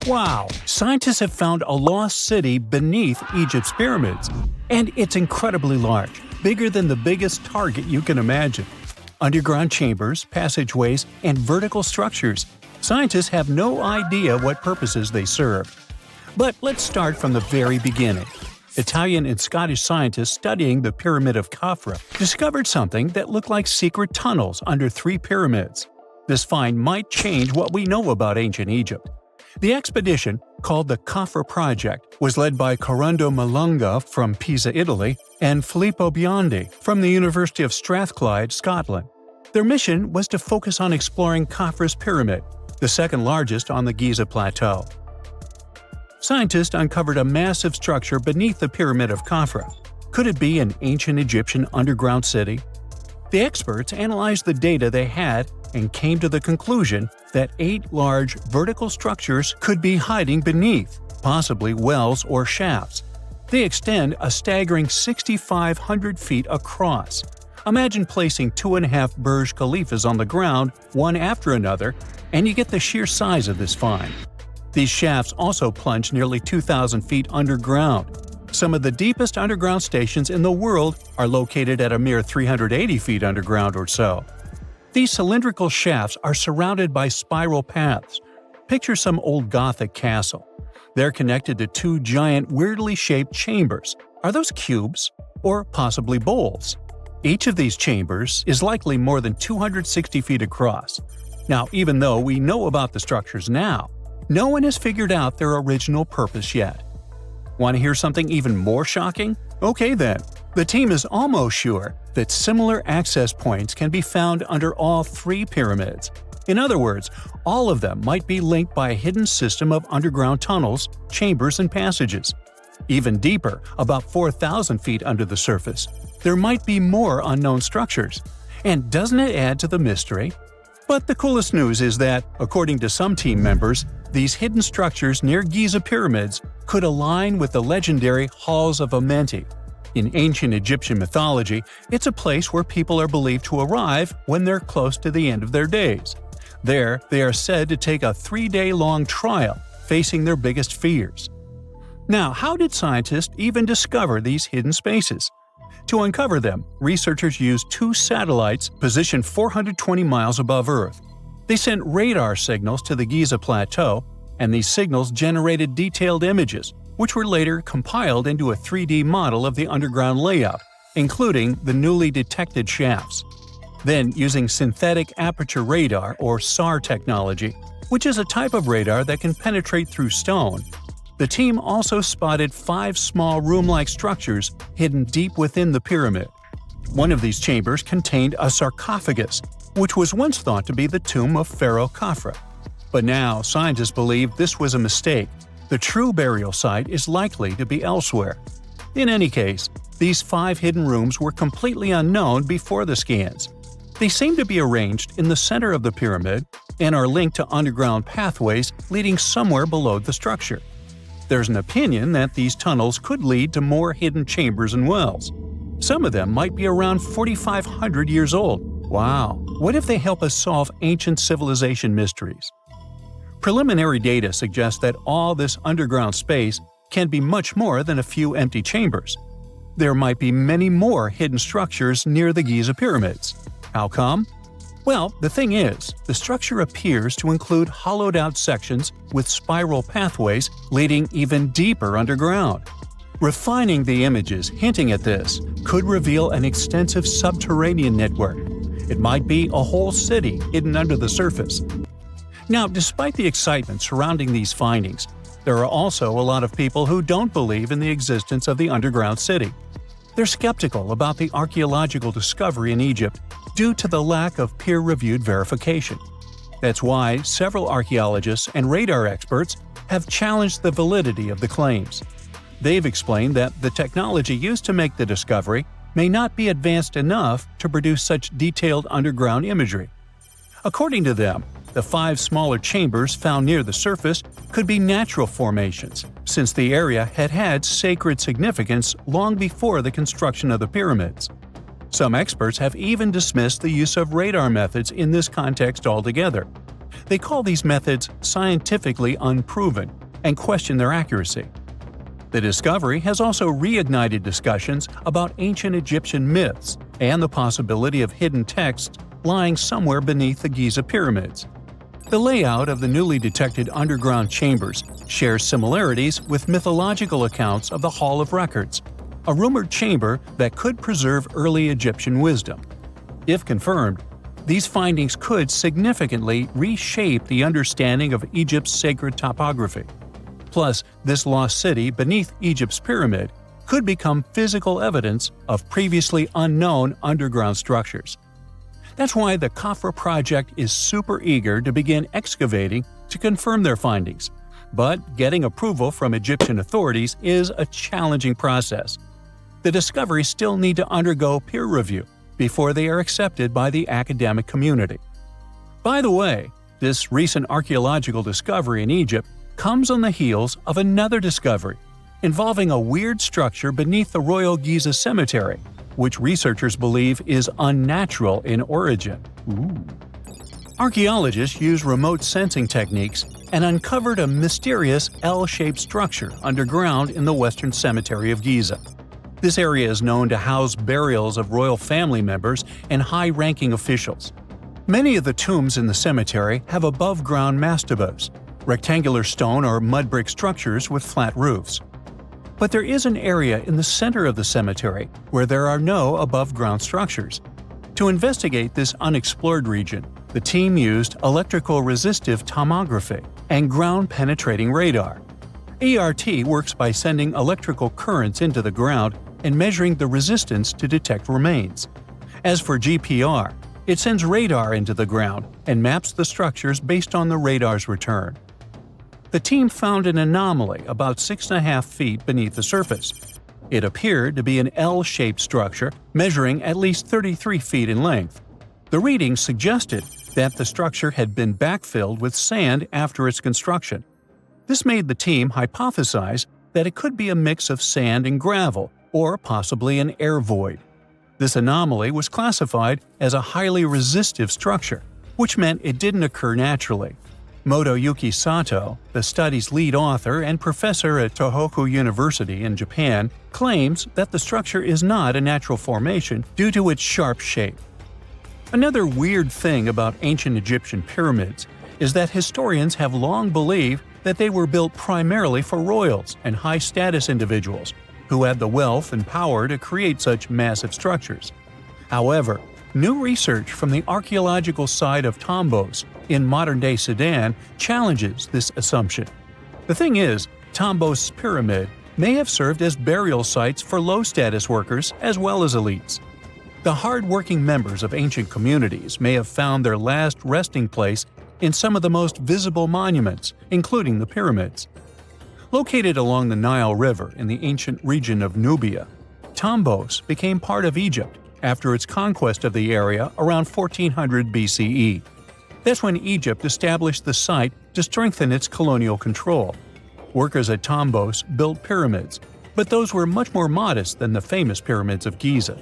Wow! Scientists have found a lost city beneath Egypt's pyramids. And it's incredibly large, bigger than the biggest target you can imagine. Underground chambers, passageways, and vertical structures. Scientists have no idea what purposes they serve. But let's start from the very beginning. Italian and Scottish scientists studying the Pyramid of Khafre discovered something that looked like secret tunnels under 3 pyramids. This find might change what we know about ancient Egypt. The expedition, called the Khafre Project, was led by Corrado Malunga from Pisa, Italy, and Filippo Biondi from the University of Strathclyde, Scotland. Their mission was to focus on exploring Khafre's pyramid, the second largest on the Giza Plateau. Scientists uncovered a massive structure beneath the Pyramid of Khafre. Could it be an ancient Egyptian underground city? The experts analyzed the data they had and came to the conclusion that 8 large vertical structures could be hiding beneath, possibly wells or shafts. They extend a staggering 6,500 feet across. Imagine placing 2.5 Burj Khalifas on the ground, one after another, and you get the sheer size of this find. These shafts also plunge nearly 2,000 feet underground. Some of the deepest underground stations in the world are located at a mere 380 feet underground or so. These cylindrical shafts are surrounded by spiral paths. Picture some old Gothic castle. They're connected to 2 giant, weirdly shaped chambers. Are those cubes? Or possibly bowls? Each of these chambers is likely more than 260 feet across. Now, even though we know about the structures now, no one has figured out their original purpose yet. Want to hear something even more shocking? Okay then. The team is almost sure that similar access points can be found under all 3 pyramids. In other words, all of them might be linked by a hidden system of underground tunnels, chambers, and passages. Even deeper, about 4,000 feet under the surface, there might be more unknown structures. And doesn't it add to the mystery? But the coolest news is that, according to some team members, these hidden structures near Giza pyramids could align with the legendary Halls of Amenti. In ancient Egyptian mythology, it's a place where people are believed to arrive when they're close to the end of their days. There, they are said to take a 3-day-long trial, facing their biggest fears. Now, how did scientists even discover these hidden spaces? To uncover them, researchers used 2 satellites positioned 420 miles above Earth. They sent radar signals to the Giza Plateau, and these signals generated detailed images, which were later compiled into a 3D model of the underground layout, including the newly detected shafts. Then, using synthetic aperture radar or SAR technology, which is a type of radar that can penetrate through stone, the team also spotted 5 small room-like structures hidden deep within the pyramid. One of these chambers contained a sarcophagus, which was once thought to be the tomb of Pharaoh Khafre. But now, scientists believe this was a mistake. The true burial site is likely to be elsewhere. In any case, these 5 hidden rooms were completely unknown before the scans. They seem to be arranged in the center of the pyramid and are linked to underground pathways leading somewhere below the structure. There's an opinion that these tunnels could lead to more hidden chambers and wells. Some of them might be around 4,500 years old. Wow! What if they help us solve ancient civilization mysteries? Preliminary data suggests that all this underground space can be much more than a few empty chambers. There might be many more hidden structures near the Giza pyramids. How come? Well, the thing is, the structure appears to include hollowed-out sections with spiral pathways leading even deeper underground. Refining the images hinting at this could reveal an extensive subterranean network. It might be a whole city hidden under the surface. Now, despite the excitement surrounding these findings, there are also a lot of people who don't believe in the existence of the underground city. They're skeptical about the archaeological discovery in Egypt due to the lack of peer-reviewed verification. That's why several archaeologists and radar experts have challenged the validity of the claims. They've explained that the technology used to make the discovery may not be advanced enough to produce such detailed underground imagery. According to them, the 5 smaller chambers found near the surface could be natural formations, since the area had had sacred significance long before the construction of the pyramids. Some experts have even dismissed the use of radar methods in this context altogether. They call these methods scientifically unproven and question their accuracy. The discovery has also reignited discussions about ancient Egyptian myths and the possibility of hidden texts lying somewhere beneath the Giza pyramids. The layout of the newly detected underground chambers shares similarities with mythological accounts of the Hall of Records, a rumored chamber that could preserve early Egyptian wisdom. If confirmed, these findings could significantly reshape the understanding of Egypt's sacred topography. Plus, this lost city beneath Egypt's pyramid could become physical evidence of previously unknown underground structures. That's why the Khafre project is super eager to begin excavating to confirm their findings. But getting approval from Egyptian authorities is a challenging process. The discoveries still need to undergo peer review before they are accepted by the academic community. By the way, this recent archaeological discovery in Egypt comes on the heels of another discovery involving a weird structure beneath the Royal Giza Cemetery, which researchers believe is unnatural in origin. Archaeologists used remote sensing techniques and uncovered a mysterious L-shaped structure underground in the Western Cemetery of Giza. This area is known to house burials of royal family members and high-ranking officials. Many of the tombs in the cemetery have above-ground mastabas, rectangular stone or mud brick structures with flat roofs. But there is an area in the center of the cemetery where there are no above-ground structures. To investigate this unexplored region, the team used electrical resistive tomography and ground-penetrating radar. ERT works by sending electrical currents into the ground and measuring the resistance to detect remains. As for GPR, it sends radar into the ground and maps the structures based on the radar's return. The team found an anomaly about 6.5 feet beneath the surface. It appeared to be an L-shaped structure measuring at least 33 feet in length. The readings suggested that the structure had been backfilled with sand after its construction. This made the team hypothesize that it could be a mix of sand and gravel, or possibly an air void. This anomaly was classified as a highly resistive structure, which meant it didn't occur naturally. Motoyuki Sato, the study's lead author and professor at Tohoku University in Japan, claims that the structure is not a natural formation due to its sharp shape. Another weird thing about ancient Egyptian pyramids is that historians have long believed that they were built primarily for royals and high-status individuals who had the wealth and power to create such massive structures. However, new research from the archaeological site of Tombos in modern-day Sudan challenges this assumption. The thing is, Tombos' pyramid may have served as burial sites for low-status workers as well as elites. The hard-working members of ancient communities may have found their last resting place in some of the most visible monuments, including the pyramids. Located along the Nile River in the ancient region of Nubia, Tombos became part of Egypt after its conquest of the area around 1400 BCE. That's when Egypt established the site to strengthen its colonial control. Workers at Tombos built pyramids, but those were much more modest than the famous pyramids of Giza.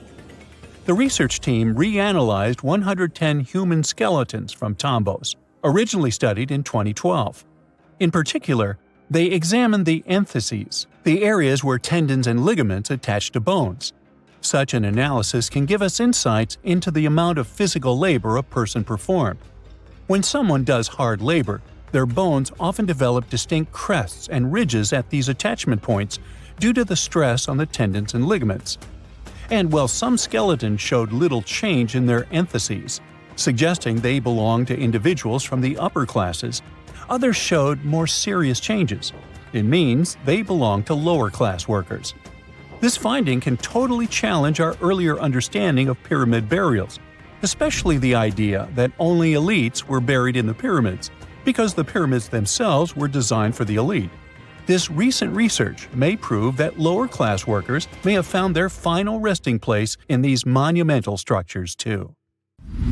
The research team reanalyzed 110 human skeletons from Tombos, originally studied in 2012. In particular, they examined the entheses, the areas where tendons and ligaments attach to bones. Such an analysis can give us insights into the amount of physical labor a person performed. When someone does hard labor, their bones often develop distinct crests and ridges at these attachment points due to the stress on the tendons and ligaments. And while some skeletons showed little change in their entheses, suggesting they belonged to individuals from the upper classes, others showed more serious changes. It means they belong to lower-class workers. This finding can totally challenge our earlier understanding of pyramid burials, especially the idea that only elites were buried in the pyramids, because the pyramids themselves were designed for the elite. This recent research may prove that lower-class workers may have found their final resting place in these monumental structures too.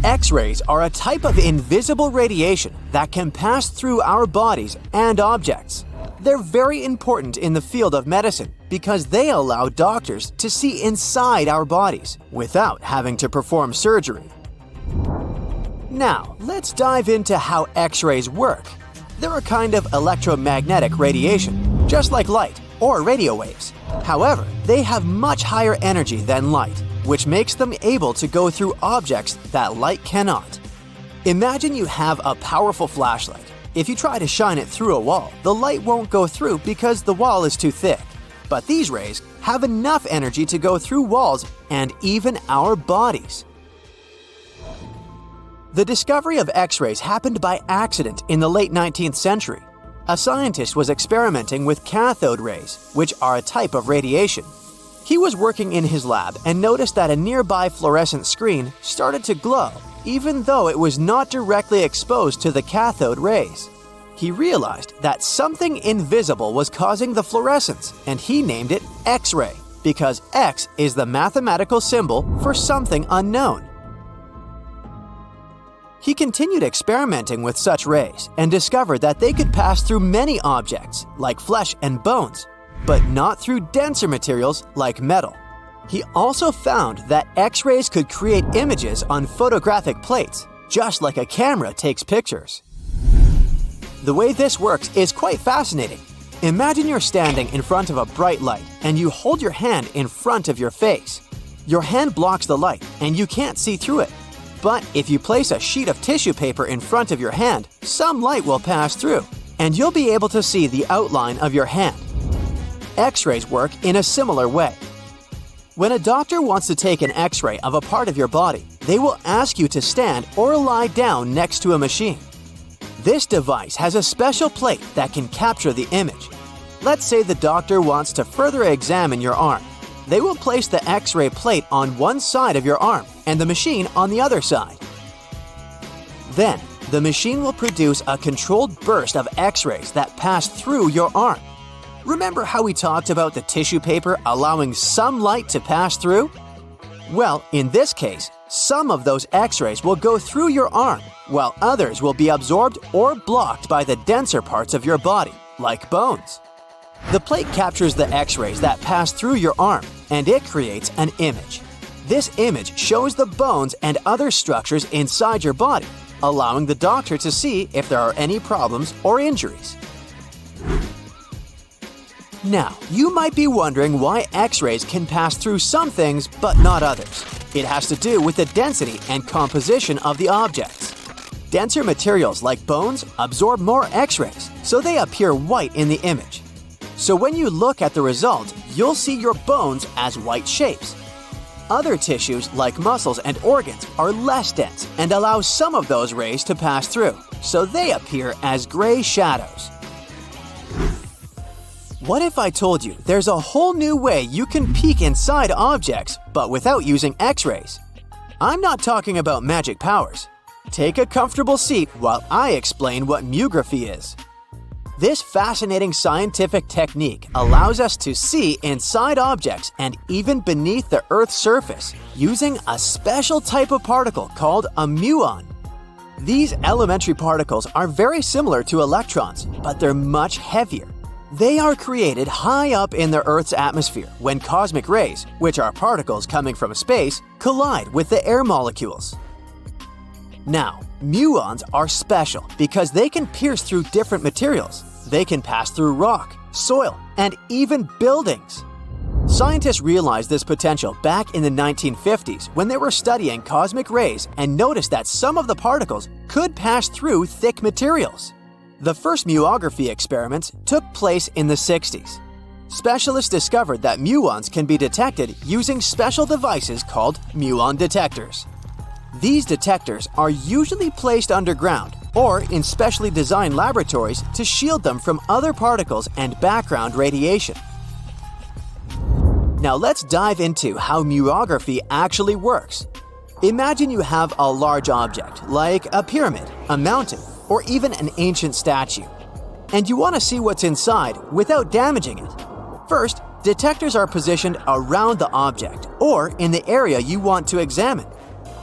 X-rays are a type of invisible radiation that can pass through our bodies and objects. They're very important in the field of medicine because they allow doctors to see inside our bodies without having to perform surgery. Now, let's dive into how X-rays work. They're a kind of electromagnetic radiation, just like light or radio waves. However, they have much higher energy than light, which makes them able to go through objects that light cannot. Imagine you have a powerful flashlight. If you try to shine it through a wall, the light won't go through because the wall is too thick. But these rays have enough energy to go through walls and even our bodies. The discovery of X-rays happened by accident in the late 19th century. A scientist was experimenting with cathode rays, which are a type of radiation. He was working in his lab and noticed that a nearby fluorescent screen started to glow, even though it was not directly exposed to the cathode rays. He realized that something invisible was causing the fluorescence, and he named it X-ray, because X is the mathematical symbol for something unknown. He continued experimenting with such rays and discovered that they could pass through many objects, like flesh and bones, but not through denser materials like metal. He also found that X-rays could create images on photographic plates, just like a camera takes pictures. The way this works is quite fascinating. Imagine you're standing in front of a bright light and you hold your hand in front of your face. Your hand blocks the light and you can't see through it. But if you place a sheet of tissue paper in front of your hand, some light will pass through, and you'll be able to see the outline of your hand. X-rays work in a similar way. When a doctor wants to take an X-ray of a part of your body, they will ask you to stand or lie down next to a machine. This device has a special plate that can capture the image. Let's say the doctor wants to further examine your arm. They will place the X-ray plate on one side of your arm and the machine on the other side. Then, the machine will produce a controlled burst of X-rays that pass through your arm. Remember how we talked about the tissue paper allowing some light to pass through? Well, in this case, some of those X-rays will go through your arm, while others will be absorbed or blocked by the denser parts of your body, like bones. The plate captures the X-rays that pass through your arm, and it creates an image. This image shows the bones and other structures inside your body, allowing the doctor to see if there are any problems or injuries. Now, you might be wondering why X-rays can pass through some things but not others. It has to do with the density and composition of the objects. Denser materials like bones absorb more X-rays, so they appear white in the image. So when you look at the result, you'll see your bones as white shapes. Other tissues like muscles and organs are less dense and allow some of those rays to pass through, so they appear as gray shadows. What if I told you there's a whole new way you can peek inside objects, but without using X-rays? I'm not talking about magic powers. Take a comfortable seat while I explain what myography is. This fascinating scientific technique allows us to see inside objects and even beneath the Earth's surface using a special type of particle called a muon. These elementary particles are very similar to electrons, but they're much heavier. They are created high up in the Earth's atmosphere when cosmic rays, which are particles coming from space, collide with the air molecules. Now, muons are special because they can pierce through different materials. They can pass through rock, soil, and even buildings. Scientists realized this potential back in the 1950s when they were studying cosmic rays and noticed that some of the particles could pass through thick materials. The first myography experiments took place in the 60s. Specialists discovered that muons can be detected using special devices called muon detectors. These detectors are usually placed underground or in specially designed laboratories to shield them from other particles and background radiation. Now let's dive into how myography actually works. Imagine you have a large object, like a pyramid, a mountain, or even an ancient statue, and you want to see what's inside without damaging it. First, detectors are positioned around the object or in the area you want to examine.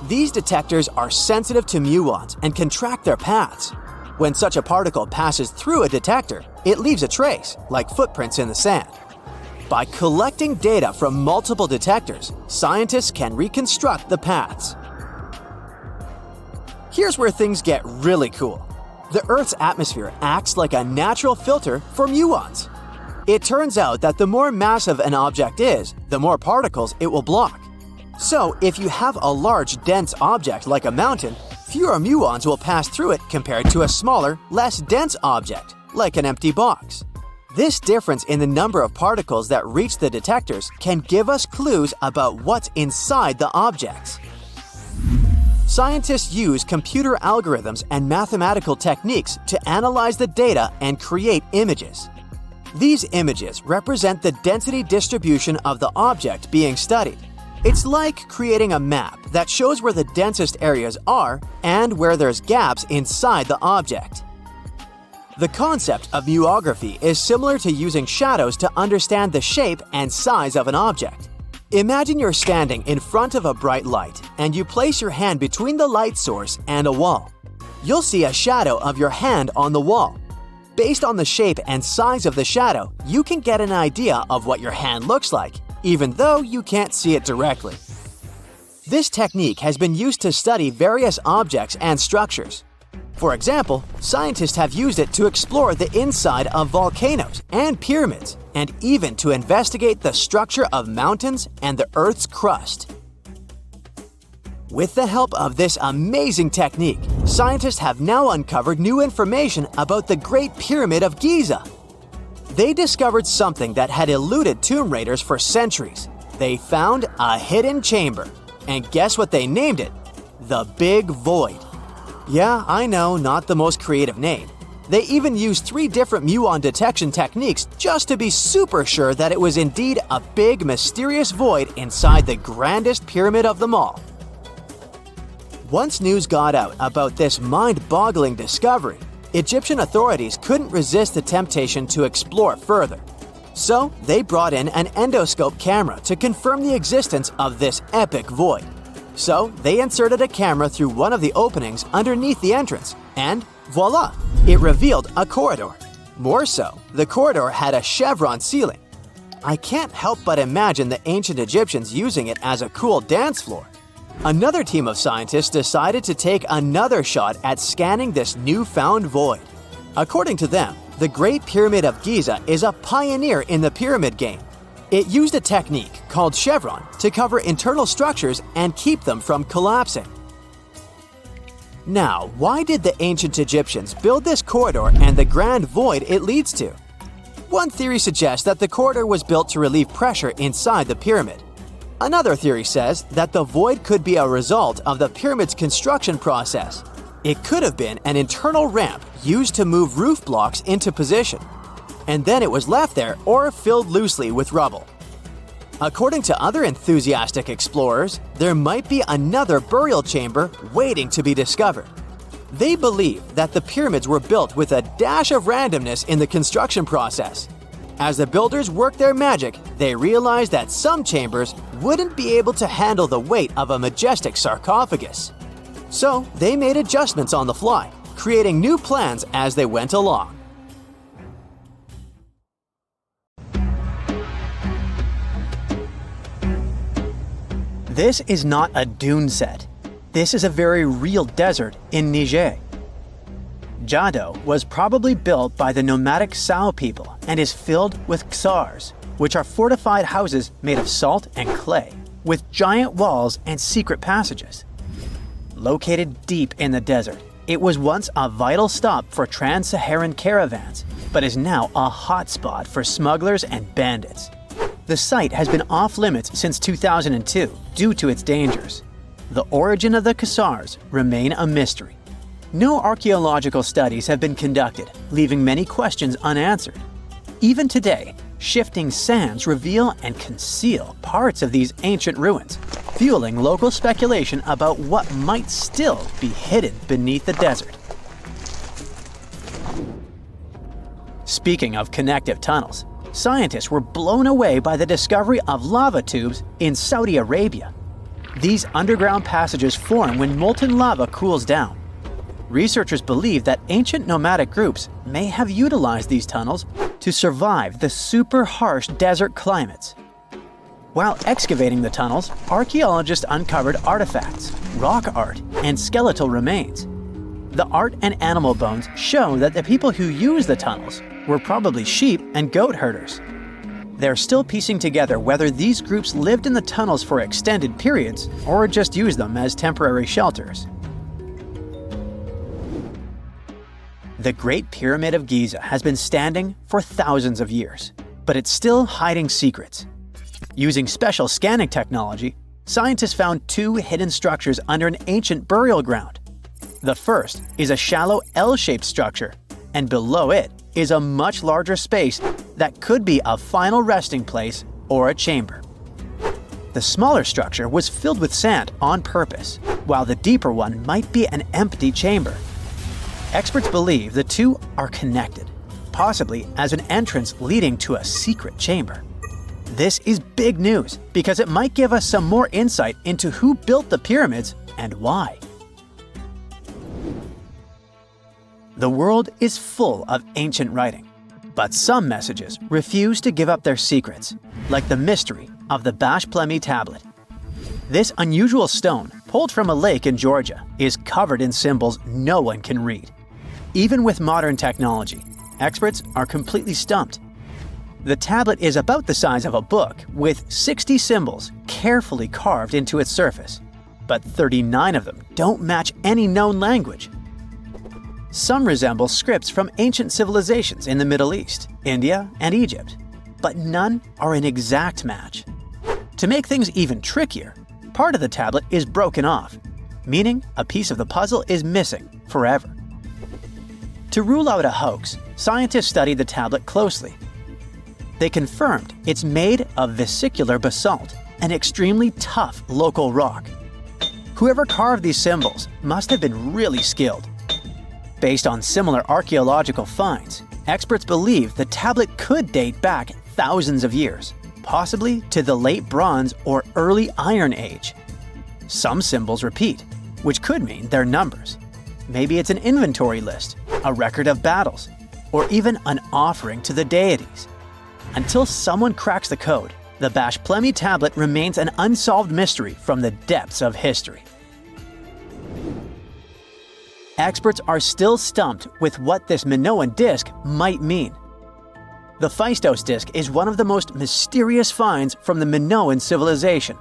These detectors are sensitive to muons and can track their paths. When such a particle passes through a detector, it leaves a trace, like footprints in the sand. By collecting data from multiple detectors, scientists can reconstruct the paths. Here's where things get really cool. The Earth's atmosphere acts like a natural filter for muons. It turns out that the more massive an object is, the more particles it will block. So, if you have a large, dense object like a mountain, fewer muons will pass through it compared to a smaller, less dense object, like an empty box. This difference in the number of particles that reach the detectors can give us clues about what's inside the objects. Scientists use computer algorithms and mathematical techniques to analyze the data and create images. These images represent the density distribution of the object being studied. It's like creating a map that shows where the densest areas are and where there's gaps inside the object. The concept of muography is similar to using shadows to understand the shape and size of an object. Imagine you're standing in front of a bright light and you place your hand between the light source and a wall. You'll see a shadow of your hand on the wall. Based on the shape and size of the shadow, you can get an idea of what your hand looks like, even though you can't see it directly. This technique has been used to study various objects and structures. For example, scientists have used it to explore the inside of volcanoes and pyramids, and even to investigate the structure of mountains and the Earth's crust. With the help of this amazing technique, scientists have now uncovered new information about the Great Pyramid of Giza. They discovered something that had eluded tomb raiders for centuries. They found a hidden chamber. And guess what they named it? The Big Void. Yeah, I know, not the most creative name. They even used 3 different muon detection techniques just to be super sure that it was indeed a big, mysterious void inside the grandest pyramid of them all. Once news got out about this mind-boggling discovery, Egyptian authorities couldn't resist the temptation to explore further. So, they brought in an endoscope camera to confirm the existence of this epic void. So, they inserted a camera through one of the openings underneath the entrance, and voila! It revealed a corridor. More so, the corridor had a chevron ceiling. I can't help but imagine the ancient Egyptians using it as a cool dance floor. Another team of scientists decided to take another shot at scanning this newfound void. According to them, the Great Pyramid of Giza is a pioneer in the pyramid game. It used a technique called chevron to cover internal structures and keep them from collapsing. Now, why did the ancient Egyptians build this corridor and the grand void it leads to? One theory suggests that the corridor was built to relieve pressure inside the pyramid. Another theory says that the void could be a result of the pyramid's construction process. It could have been an internal ramp used to move roof blocks into position, and then it was left there or filled loosely with rubble. According to other enthusiastic explorers, there might be another burial chamber waiting to be discovered. They believe that the pyramids were built with a dash of randomness in the construction process. As the builders worked their magic, they realized that some chambers wouldn't be able to handle the weight of a majestic sarcophagus. So they made adjustments on the fly, creating new plans as they went along. This is not a dune set. This is a very real desert in Niger. Jado was probably built by the nomadic Sao people and is filled with ksars, which are fortified houses made of salt and clay, with giant walls and secret passages. Located deep in the desert, it was once a vital stop for trans-Saharan caravans, but is now a hotspot for smugglers and bandits. The site has been off-limits since 2002 due to its dangers. The origin of the ksars remain a mystery. No archaeological studies have been conducted, leaving many questions unanswered. Even today, shifting sands reveal and conceal parts of these ancient ruins, fueling local speculation about what might still be hidden beneath the desert. Speaking of connective tunnels, scientists were blown away by the discovery of lava tubes in Saudi Arabia. These underground passages form when molten lava cools down. Researchers believe that ancient nomadic groups may have utilized these tunnels to survive the super harsh desert climates. While excavating the tunnels, archaeologists uncovered artifacts, rock art, and skeletal remains. The art and animal bones show that the people who used the tunnels were probably sheep and goat herders. They're still piecing together whether these groups lived in the tunnels for extended periods or just used them as temporary shelters. The Great Pyramid of Giza has been standing for thousands of years, but it's still hiding secrets. Using special scanning technology, scientists found two hidden structures under an ancient burial ground. The first is a shallow L-shaped structure, and below it is a much larger space that could be a final resting place or a chamber. The smaller structure was filled with sand on purpose, while the deeper one might be an empty chamber. Experts believe the two are connected, possibly as an entrance leading to a secret chamber. This is big news because it might give us some more insight into who built the pyramids and why. The world is full of ancient writing, but some messages refuse to give up their secrets, like the mystery of the Bashplemi tablet. This unusual stone, pulled from a lake in Georgia, is covered in symbols no one can read. Even with modern technology, experts are completely stumped. The tablet is about the size of a book, with 60 symbols carefully carved into its surface, but 39 of them don't match any known language. Some resemble scripts from ancient civilizations in the Middle East, India, and Egypt, but none are an exact match. To make things even trickier, part of the tablet is broken off, meaning a piece of the puzzle is missing forever. To rule out a hoax, scientists studied the tablet closely. They confirmed it's made of vesicular basalt, an extremely tough local rock. Whoever carved these symbols must have been really skilled. Based on similar archaeological finds, experts believe the tablet could date back thousands of years, possibly to the late Bronze or early Iron Age. Some symbols repeat, which could mean they're numbers. Maybe it's an inventory list, a record of battles, or even an offering to the deities. Until someone cracks the code, the Bashplemi tablet remains an unsolved mystery from the depths of history. Experts are still stumped with what this Minoan disk might mean. The Phaistos disk is one of the most mysterious finds from the Minoan civilization.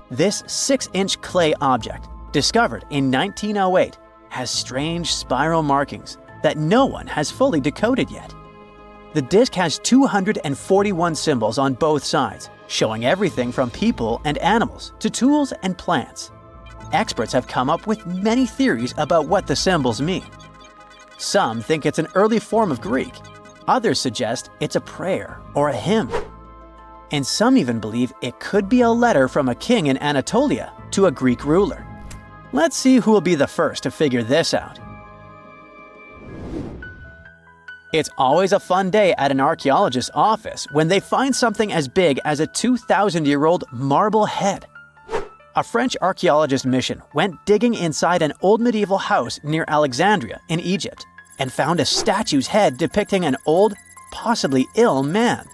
This 6-inch clay object, discovered in 1908, has strange spiral markings that no one has fully decoded yet. The disk has 241 symbols on both sides, showing everything from people and animals to tools and plants. Experts have come up with many theories about what the symbols mean. Some think it's an early form of Greek. Others suggest it's a prayer or a hymn. And some even believe it could be a letter from a king in Anatolia to a Greek ruler. Let's see who will be the first to figure this out. It's always a fun day at an archaeologist's office when they find something as big as a 2,000-year-old marble head. A French archaeologist mission went digging inside an old medieval house near Alexandria in Egypt and found a statue's head depicting an old, possibly ill man.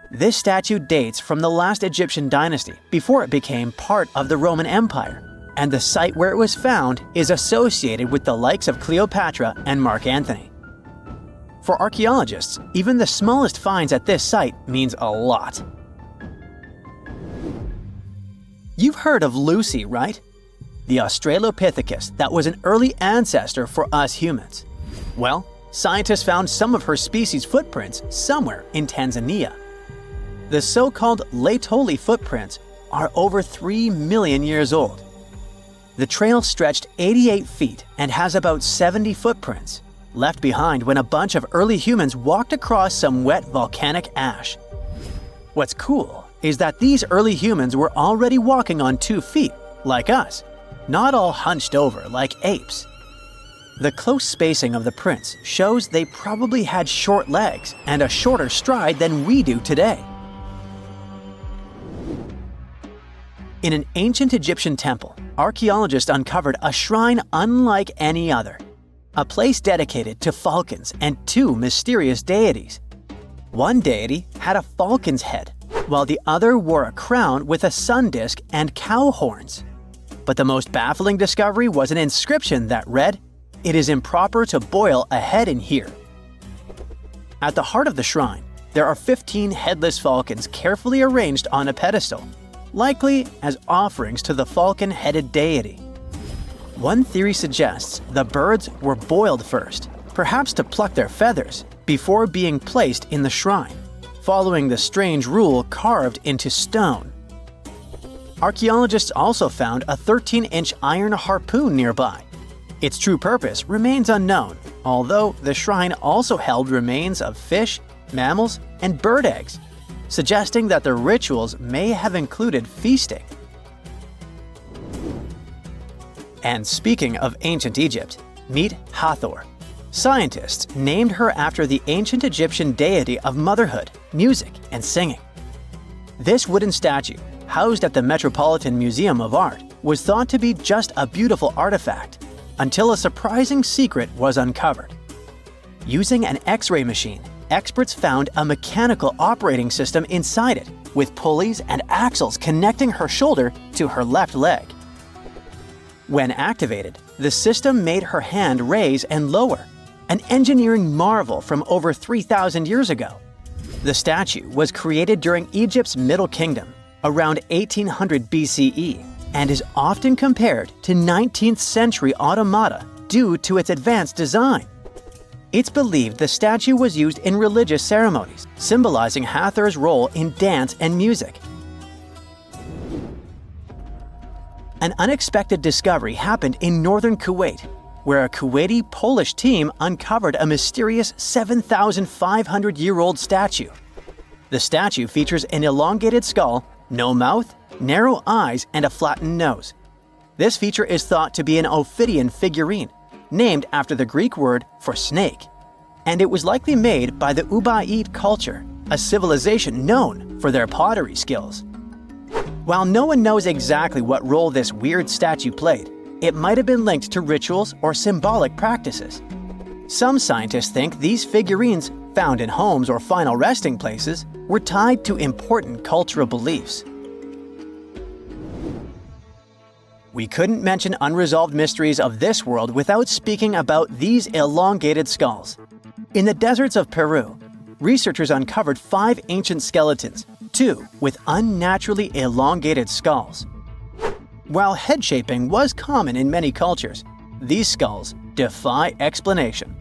This statue dates from the last Egyptian dynasty before it became part of the Roman Empire, and the site where it was found is associated with the likes of Cleopatra and Mark Antony. For archaeologists, even the smallest finds at this site means a lot. You've heard of Lucy, right? The Australopithecus that was an early ancestor for us humans. Well, scientists found some of her species' footprints somewhere in Tanzania. The so-called Laetoli footprints are over 3 million years old. The trail stretched 88 feet and has about 70 footprints, left behind when a bunch of early humans walked across some wet volcanic ash. What's cool is that these early humans were already walking on 2 feet, like us, not all hunched over like apes. The close spacing of the prints shows they probably had short legs and a shorter stride than we do today. In an ancient Egyptian temple, archaeologists uncovered a shrine unlike any other, a place dedicated to falcons and 2 mysterious deities. One deity had a falcon's head, while the other wore a crown with a sun disk and cow horns. But the most baffling discovery was an inscription that read, it is improper to boil a head in here. At the heart of the shrine, there are 15 headless falcons carefully arranged on a pedestal, likely as offerings to the falcon-headed deity. One theory suggests the birds were boiled first, perhaps to pluck their feathers, before being placed in the shrine, following the strange rule carved into stone. Archaeologists also found a 13-inch iron harpoon nearby. Its true purpose remains unknown, although the shrine also held remains of fish, mammals, and bird eggs, suggesting that the rituals may have included feasting. And speaking of ancient Egypt, meet Hathor. Scientists named her after the ancient Egyptian deity of motherhood, music, and singing. This wooden statue, housed at the Metropolitan Museum of Art, was thought to be just a beautiful artifact, until a surprising secret was uncovered. Using an X-ray machine, experts found a mechanical operating system inside it, with pulleys and axles connecting her shoulder to her left leg. When activated, the system made her hand raise and lower, an engineering marvel from over 3,000 years ago. The statue was created during Egypt's Middle Kingdom, around 1800 BCE, and is often compared to 19th century automata due to its advanced design. It's believed the statue was used in religious ceremonies, symbolizing Hathor's role in dance and music. An unexpected discovery happened in northern Kuwait, where a Kuwaiti-Polish team uncovered a mysterious 7,500-year-old statue. The statue features an elongated skull, no mouth, narrow eyes, and a flattened nose. This feature is thought to be an Ophidian figurine, named after the Greek word for snake, and it was likely made by the Ubaid culture, a civilization known for their pottery skills. While no one knows exactly what role this weird statue played, it might have been linked to rituals or symbolic practices. Some scientists think these figurines, found in homes or final resting places, were tied to important cultural beliefs. We couldn't mention unresolved mysteries of this world without speaking about these elongated skulls. In the deserts of Peru, researchers uncovered 5 ancient skeletons, 2 with unnaturally elongated skulls. While head shaping was common in many cultures, these skulls defy explanation.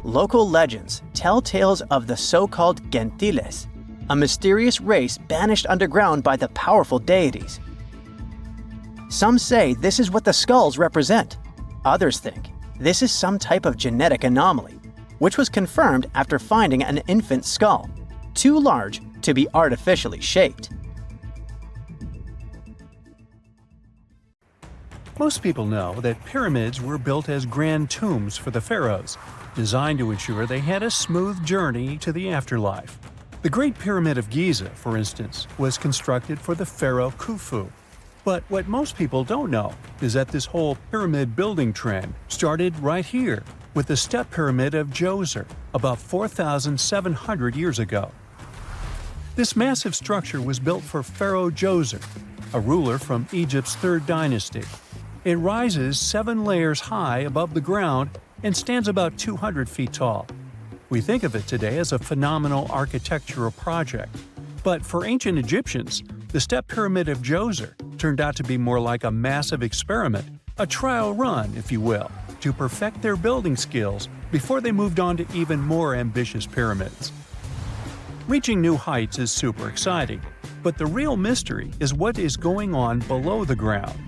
Local legends tell tales of the so-called gentiles, a mysterious race banished underground by the powerful deities. Some say this is what the skulls represent. Others think this is some type of genetic anomaly, which was confirmed after finding an infant skull, too large to be artificially shaped. Most people know that pyramids were built as grand tombs for the pharaohs, designed to ensure they had a smooth journey to the afterlife. The Great Pyramid of Giza, for instance, was constructed for the pharaoh Khufu. But what most people don't know is that this whole pyramid building trend started right here with the step pyramid of Djoser about 4,700 years ago. This massive structure was built for Pharaoh Djoser, a ruler from Egypt's 3rd dynasty. It rises 7 layers high above the ground and stands about 200 feet tall. We think of it today as a phenomenal architectural project, but for ancient Egyptians, the step pyramid of Djoser turned out to be more like a massive experiment, a trial run, if you will, to perfect their building skills before they moved on to even more ambitious pyramids. Reaching new heights is super exciting, but the real mystery is what is going on below the ground.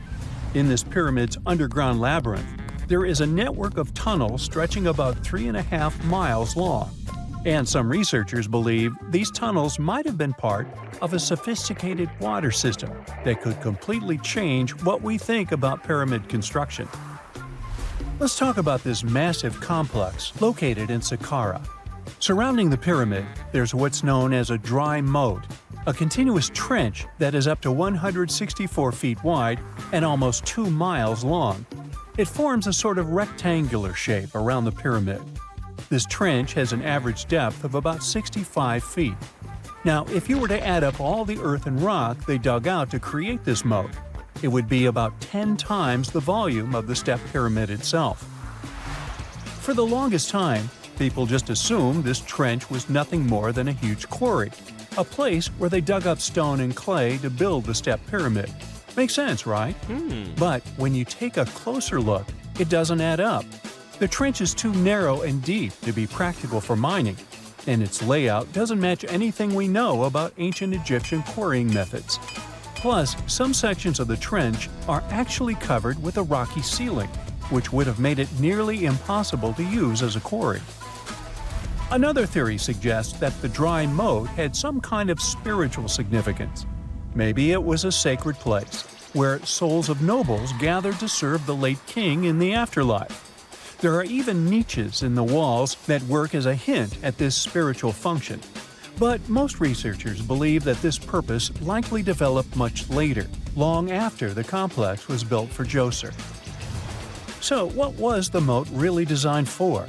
In this pyramid's underground labyrinth, there is a network of tunnels stretching about 3.5 miles long, and some researchers believe these tunnels might have been part of a sophisticated water system that could completely change what we think about pyramid construction. Let's talk about this massive complex located in Saqqara. Surrounding the pyramid, there's what's known as a dry moat, a continuous trench that is up to 164 feet wide and almost 2 miles long. It forms a sort of rectangular shape around the pyramid. This trench has an average depth of about 65 feet. Now, if you were to add up all the earth and rock they dug out to create this moat, it would be about 10 times the volume of the step pyramid itself. For the longest time, people just assumed this trench was nothing more than a huge quarry, a place where they dug up stone and clay to build the step pyramid. Makes sense, right? But when you take a closer look, it doesn't add up. The trench is too narrow and deep to be practical for mining, and its layout doesn't match anything we know about ancient Egyptian quarrying methods. Plus, some sections of the trench are actually covered with a rocky ceiling, which would have made it nearly impossible to use as a quarry. Another theory suggests that the dry moat had some kind of spiritual significance. Maybe it was a sacred place, where souls of nobles gathered to serve the late king in the afterlife. There are even niches in the walls that work as a hint at this spiritual function. But most researchers believe that this purpose likely developed much later, long after the complex was built for Djoser. So, what was the moat really designed for?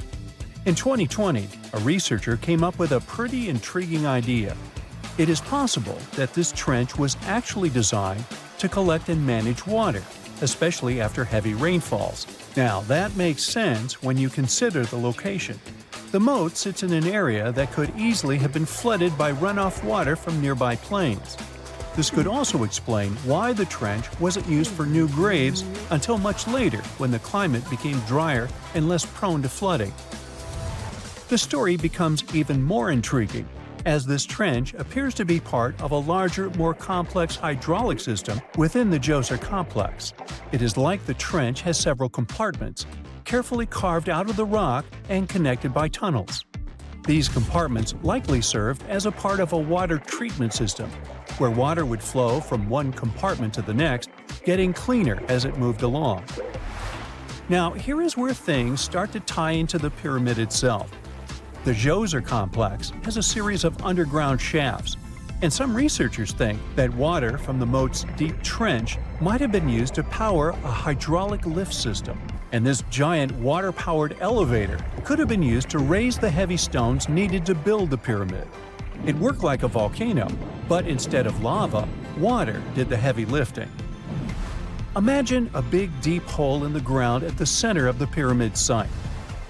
In 2020, a researcher came up with a pretty intriguing idea. It is possible that this trench was actually designed to collect and manage water, especially after heavy rainfalls. Now, that makes sense when you consider the location. The moat sits in an area that could easily have been flooded by runoff water from nearby plains. This could also explain why the trench wasn't used for new graves until much later when the climate became drier and less prone to flooding. The story becomes even more intriguing, as this trench appears to be part of a larger, more complex hydraulic system within the Djoser complex. It is like the trench has several compartments, carefully carved out of the rock and connected by tunnels. These compartments likely served as a part of a water treatment system, where water would flow from one compartment to the next, getting cleaner as it moved along. Now, here is where things start to tie into the pyramid itself. The Djoser complex has a series of underground shafts, and some researchers think that water from the moat's deep trench might have been used to power a hydraulic lift system, and this giant water-powered elevator could have been used to raise the heavy stones needed to build the pyramid. It worked like a volcano, but instead of lava, water did the heavy lifting. Imagine a big deep hole in the ground at the center of the pyramid site.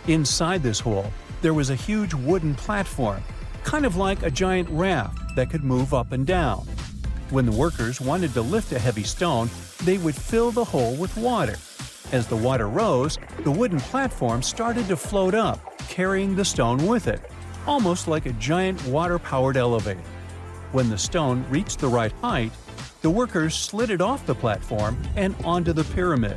Inside this hole, there was a huge wooden platform, kind of like a giant raft that could move up and down. When the workers wanted to lift a heavy stone, they would fill the hole with water. As the water rose, the wooden platform started to float up, carrying the stone with it, almost like a giant water-powered elevator. When the stone reached the right height, the workers slid it off the platform and onto the pyramid.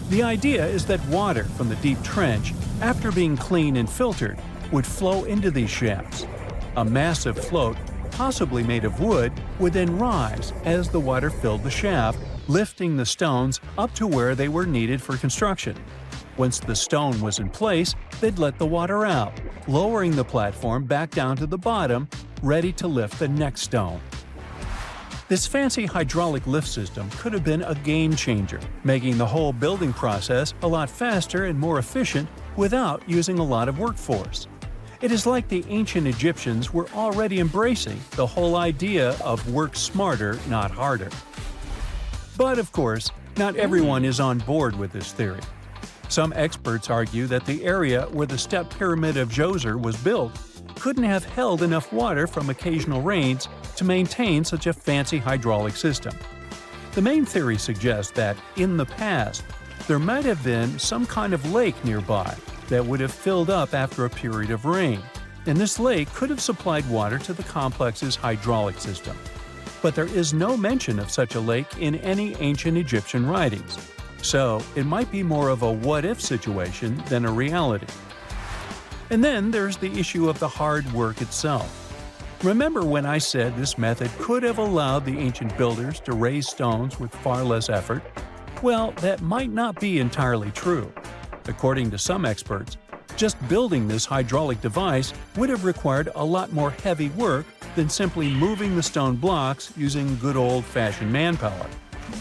The idea is that water from the deep trench, after being cleaned and filtered, would flow into these shafts. A massive float, possibly made of wood, would then rise as the water filled the shaft, lifting the stones up to where they were needed for construction. Once the stone was in place, they'd let the water out, lowering the platform back down to the bottom, ready to lift the next stone. This fancy hydraulic lift system could have been a game changer, making the whole building process a lot faster and more efficient without using a lot of workforce. It is like the ancient Egyptians were already embracing the whole idea of work smarter, not harder. But of course, not everyone is on board with this theory. Some experts argue that the area where the step pyramid of Djoser was built couldn't have held enough water from occasional rains to maintain such a fancy hydraulic system. The main theory suggests that, in the past, there might have been some kind of lake nearby that would have filled up after a period of rain, and this lake could have supplied water to the complex's hydraulic system. But there is no mention of such a lake in any ancient Egyptian writings, so it might be more of a what-if situation than a reality. And then there's the issue of the hard work itself. Remember when I said this method could have allowed the ancient builders to raise stones with far less effort? Well, that might not be entirely true. According to some experts, just building this hydraulic device would have required a lot more heavy work than simply moving the stone blocks using good old-fashioned manpower.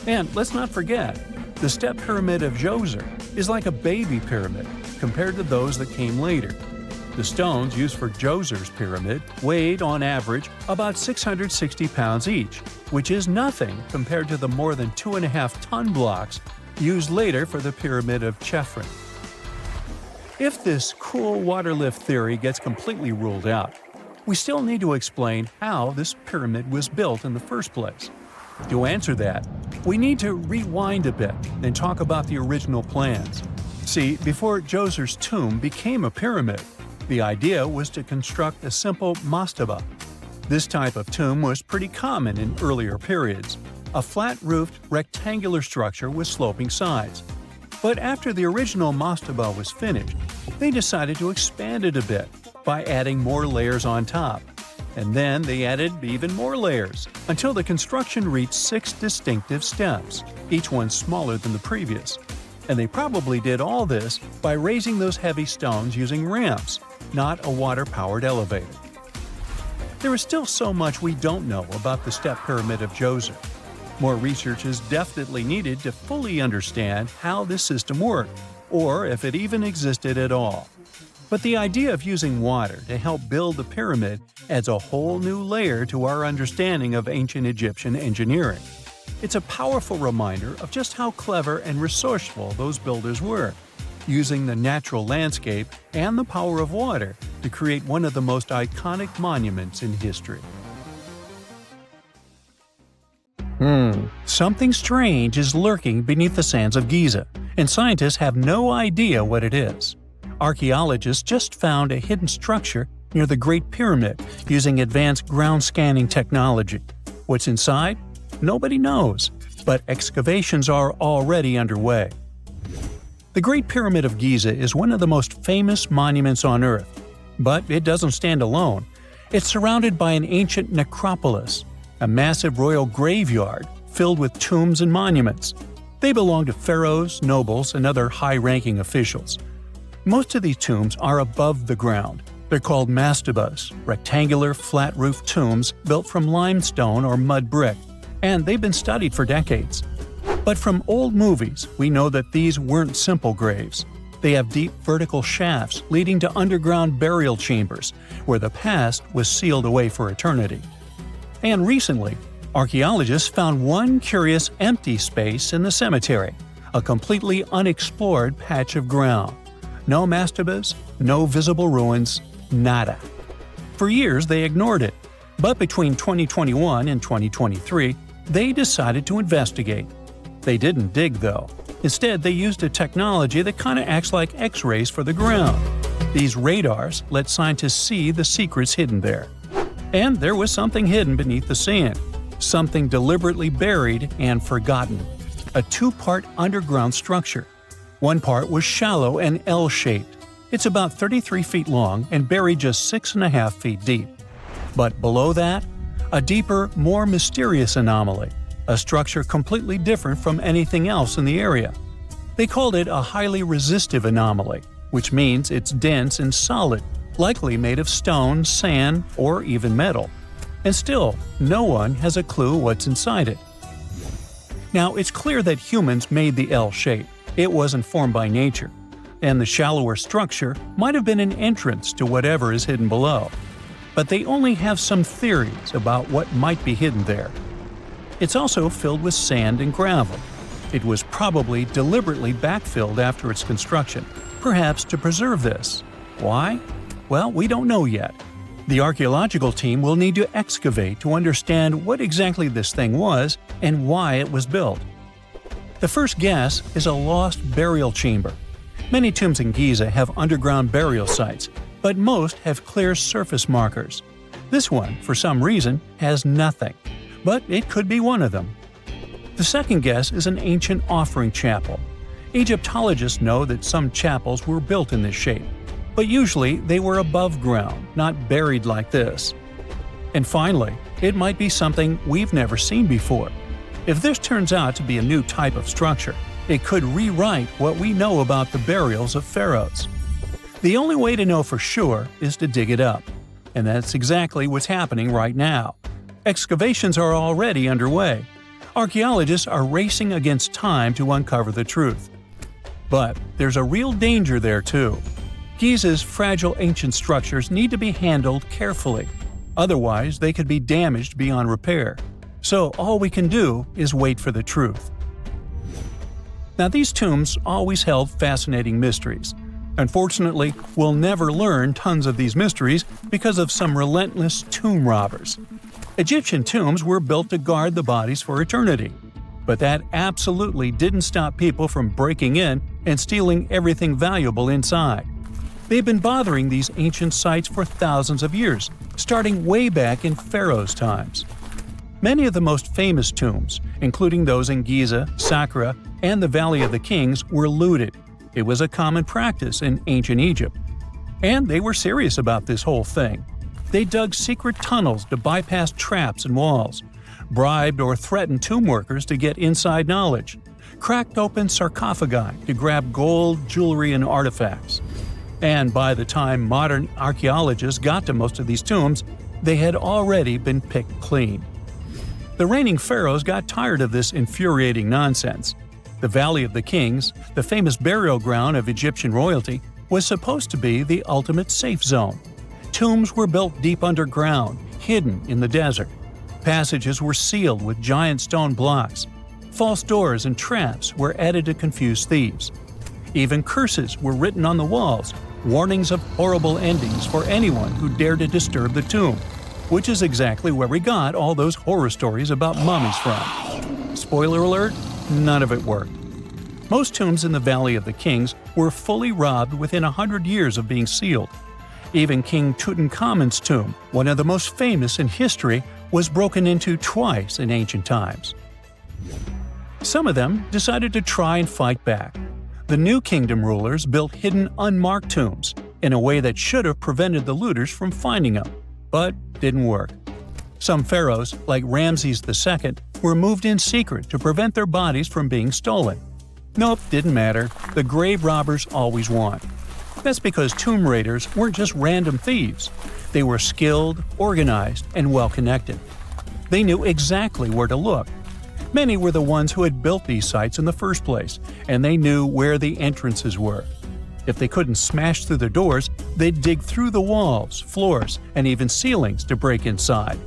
And let's not forget, the step pyramid of Djoser is like a baby pyramid compared to those that came later. The stones used for Djoser's pyramid weighed, on average, about 660 pounds each, which is nothing compared to the more than 2.5-ton blocks used later for the pyramid of Khafre. If this cool water lift theory gets completely ruled out, we still need to explain how this pyramid was built in the first place. To answer that, we need to rewind a bit and talk about the original plans. See, before Djoser's tomb became a pyramid, the idea was to construct a simple mastaba. This type of tomb was pretty common in earlier periods, a flat-roofed rectangular structure with sloping sides. But after the original mastaba was finished, they decided to expand it a bit by adding more layers on top. And then they added even more layers, until the construction reached 6 distinctive steps, each one smaller than the previous. And they probably did all this by raising those heavy stones using ramps, not a water-powered elevator. There is still so much we don't know about the step pyramid of Djoser. More research is definitely needed to fully understand how this system worked, or if it even existed at all. But the idea of using water to help build the pyramid adds a whole new layer to our understanding of ancient Egyptian engineering. It's a powerful reminder of just how clever and resourceful those builders were, using the natural landscape and the power of water to create one of the most iconic monuments in history. Something strange is lurking beneath the sands of Giza, and scientists have no idea what it is. Archaeologists just found a hidden structure near the Great Pyramid using advanced ground scanning technology. What's inside? Nobody knows, but excavations are already underway. The Great Pyramid of Giza is one of the most famous monuments on Earth, but it doesn't stand alone. It's surrounded by an ancient necropolis, a massive royal graveyard filled with tombs and monuments. They belong to pharaohs, nobles, and other high-ranking officials. Most of these tombs are above the ground. They're called mastabas, rectangular, flat-roofed tombs built from limestone or mud brick, and they've been studied for decades. But from old movies, we know that these weren't simple graves. They have deep vertical shafts leading to underground burial chambers, where the past was sealed away for eternity. And recently, archaeologists found one curious empty space in the cemetery, a completely unexplored patch of ground. No mastabas, no visible ruins, nada. For years they ignored it, but between 2021 and 2023, they decided to investigate. They didn't dig though. Instead, they used a technology that kind of acts like X-rays for the ground. These radars let scientists see the secrets hidden there. And there was something hidden beneath the sand, something deliberately buried and forgotten. A 2-part underground structure. One part was shallow and L-shaped. It's about 33 feet long and buried just 6.5 feet deep. But below that, a deeper, more mysterious anomaly, a structure completely different from anything else in the area. They called it a highly resistive anomaly, which means it's dense and solid, likely made of stone, sand, or even metal. And still, no one has a clue what's inside it. Now, it's clear that humans made the L shape. It wasn't formed by nature. And the shallower structure might have been an entrance to whatever is hidden below. But they only have some theories about what might be hidden there. It's also filled with sand and gravel. It was probably deliberately backfilled after its construction, perhaps to preserve this. Why? Well, we don't know yet. The archaeological team will need to excavate to understand what exactly this thing was and why it was built. The first guess is a lost burial chamber. Many tombs in Giza have underground burial sites, but most have clear surface markers. This one, for some reason, has nothing, but it could be one of them. The second guess is an ancient offering chapel. Egyptologists know that some chapels were built in this shape, but usually they were above ground, not buried like this. And finally, it might be something we've never seen before. If this turns out to be a new type of structure, it could rewrite what we know about the burials of pharaohs. The only way to know for sure is to dig it up, and that's exactly what's happening right now. Excavations are already underway. Archaeologists are racing against time to uncover the truth. But there's a real danger there too. Giza's fragile ancient structures need to be handled carefully. Otherwise, they could be damaged beyond repair. So all we can do is wait for the truth. Now, these tombs always held fascinating mysteries. Unfortunately, we'll never learn tons of these mysteries because of some relentless tomb robbers. Egyptian tombs were built to guard the bodies for eternity. But that absolutely didn't stop people from breaking in and stealing everything valuable inside. They've been bothering these ancient sites for thousands of years, starting way back in pharaohs' times. Many of the most famous tombs, including those in Giza, Saqqara, and the Valley of the Kings, were looted. It was a common practice in ancient Egypt. And they were serious about this whole thing. They dug secret tunnels to bypass traps and walls, bribed or threatened tomb workers to get inside knowledge, cracked open sarcophagi to grab gold, jewelry, and artifacts. And by the time modern archaeologists got to most of these tombs, they had already been picked clean. The reigning pharaohs got tired of this infuriating nonsense. The Valley of the Kings, the famous burial ground of Egyptian royalty, was supposed to be the ultimate safe zone. Tombs were built deep underground, hidden in the desert. Passages were sealed with giant stone blocks. False doors and traps were added to confuse thieves. Even curses were written on the walls, warnings of horrible endings for anyone who dared to disturb the tomb, which is exactly where we got all those horror stories about mummies from. Spoiler alert, none of it worked. Most tombs in the Valley of the Kings were fully robbed within 100 years of being sealed. Even King Tutankhamun's tomb, one of the most famous in history, was broken into twice in ancient times. Some of them decided to try and fight back. The New Kingdom rulers built hidden unmarked tombs in a way that should have prevented the looters from finding them, but didn't work. Some pharaohs, like Ramses II, were moved in secret to prevent their bodies from being stolen. Nope, didn't matter. The grave robbers always won. That's because tomb raiders weren't just random thieves. They were skilled, organized, and well-connected. They knew exactly where to look. Many were the ones who had built these sites in the first place, and they knew where the entrances were. If they couldn't smash through the doors, they'd dig through the walls, floors, and even ceilings to break inside.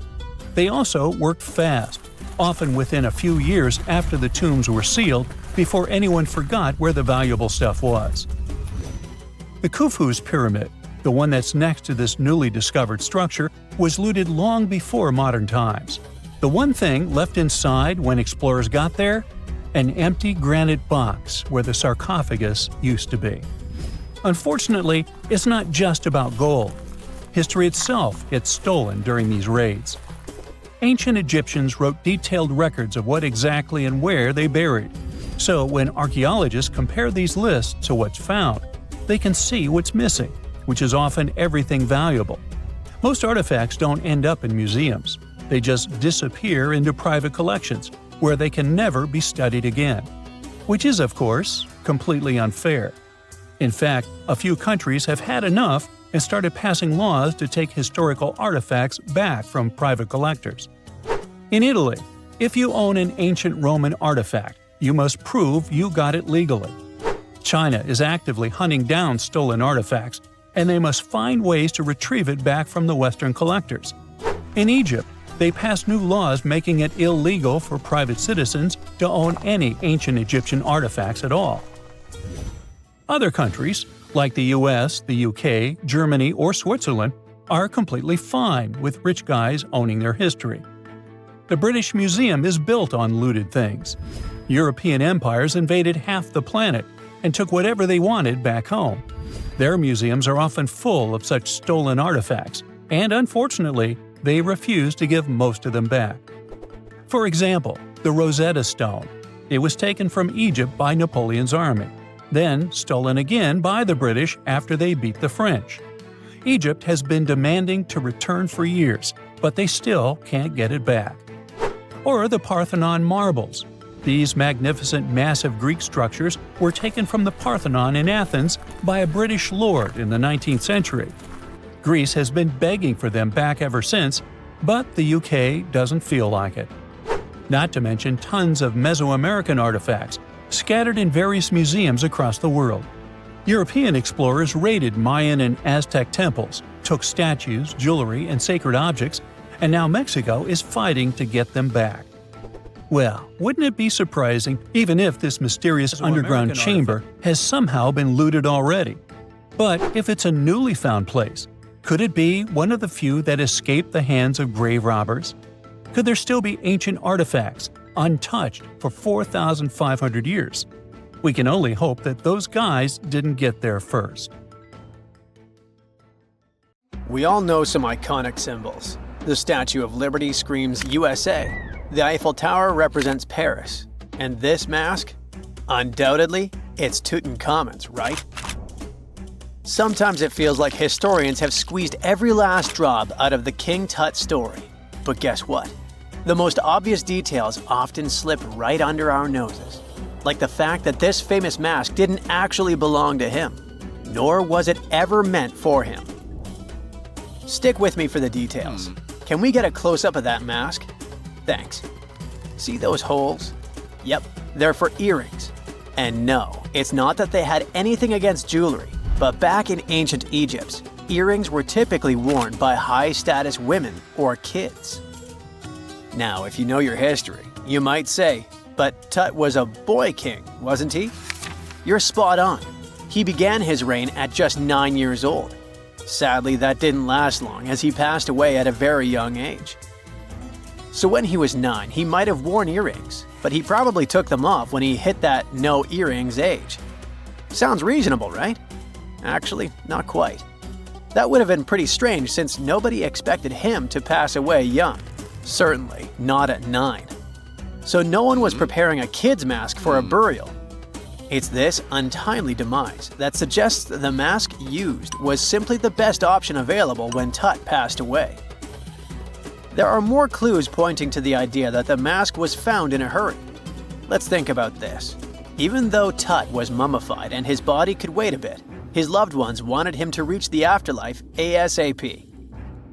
They also worked fast, often within a few years after the tombs were sealed, before anyone forgot where the valuable stuff was. The Khufu's pyramid, the one that's next to this newly discovered structure, was looted long before modern times. The one thing left inside when explorers got there? An empty granite box where the sarcophagus used to be. Unfortunately, it's not just about gold. History itself gets stolen during these raids. Ancient Egyptians wrote detailed records of what exactly and where they buried. So when archaeologists compare these lists to what's found, they can see what's missing, which is often everything valuable. Most artifacts don't end up in museums. They just disappear into private collections, where they can never be studied again. Which is, of course, completely unfair. In fact, a few countries have had enough and started passing laws to take historical artifacts back from private collectors. In Italy, if you own an ancient Roman artifact, you must prove you got it legally. China is actively hunting down stolen artifacts, and they must find ways to retrieve it back from the Western collectors. In Egypt, they passed new laws making it illegal for private citizens to own any ancient Egyptian artifacts at all. Other countries, like the US, the UK, Germany, or Switzerland, are completely fine with rich guys owning their history. The British Museum is built on looted things. European empires invaded half the planet and took whatever they wanted back home. Their museums are often full of such stolen artifacts, and unfortunately, they refuse to give most of them back. For example, the Rosetta Stone. It was taken from Egypt by Napoleon's army, then stolen again by the British after they beat the French. Egypt has been demanding to return for years, but they still can't get it back. Or the Parthenon marbles. These magnificent massive Greek structures were taken from the Parthenon in Athens by a British lord in the 19th century. Greece has been begging for them back ever since, but the UK doesn't feel like it. Not to mention tons of Mesoamerican artifacts scattered in various museums across the world. European explorers raided Mayan and Aztec temples, took statues, jewelry, and sacred objects, and now Mexico is fighting to get them back. Well, wouldn't it be surprising even if this mysterious underground chamber has somehow been looted already? But if it's a newly found place, could it be one of the few that escaped the hands of grave robbers? Could there still be ancient artifacts, untouched for 4,500 years? We can only hope that those guys didn't get there first. We all know some iconic symbols. The Statue of Liberty screams USA. The Eiffel Tower represents Paris. And this mask? Undoubtedly, it's Tutankhamun's, right? Sometimes it feels like historians have squeezed every last drop out of the King Tut story. But guess what? The most obvious details often slip right under our noses. Like the fact that this famous mask didn't actually belong to him, nor was it ever meant for him. Stick with me for the details. Can we get a close-up of that mask? Thanks. See those holes? Yep, they're for earrings. And no, it's not that they had anything against jewelry, but back in ancient Egypt, earrings were typically worn by high-status women or kids. Now, if you know your history, you might say, but Tut was a boy king, wasn't he? You're spot on. He began his reign at just 9 years old. Sadly, that didn't last long as he passed away at a very young age. So when he was 9, he might have worn earrings, but he probably took them off when he hit that no earrings age. Sounds reasonable, right? Actually, not quite. That would have been pretty strange since nobody expected him to pass away young. Certainly not at 9. So no one was preparing a kid's mask for a burial. It's this untimely demise that suggests the mask used was simply the best option available when Tut passed away. There are more clues pointing to the idea that the mask was found in a hurry. Let's think about this. Even though Tut was mummified and his body could wait a bit, his loved ones wanted him to reach the afterlife ASAP.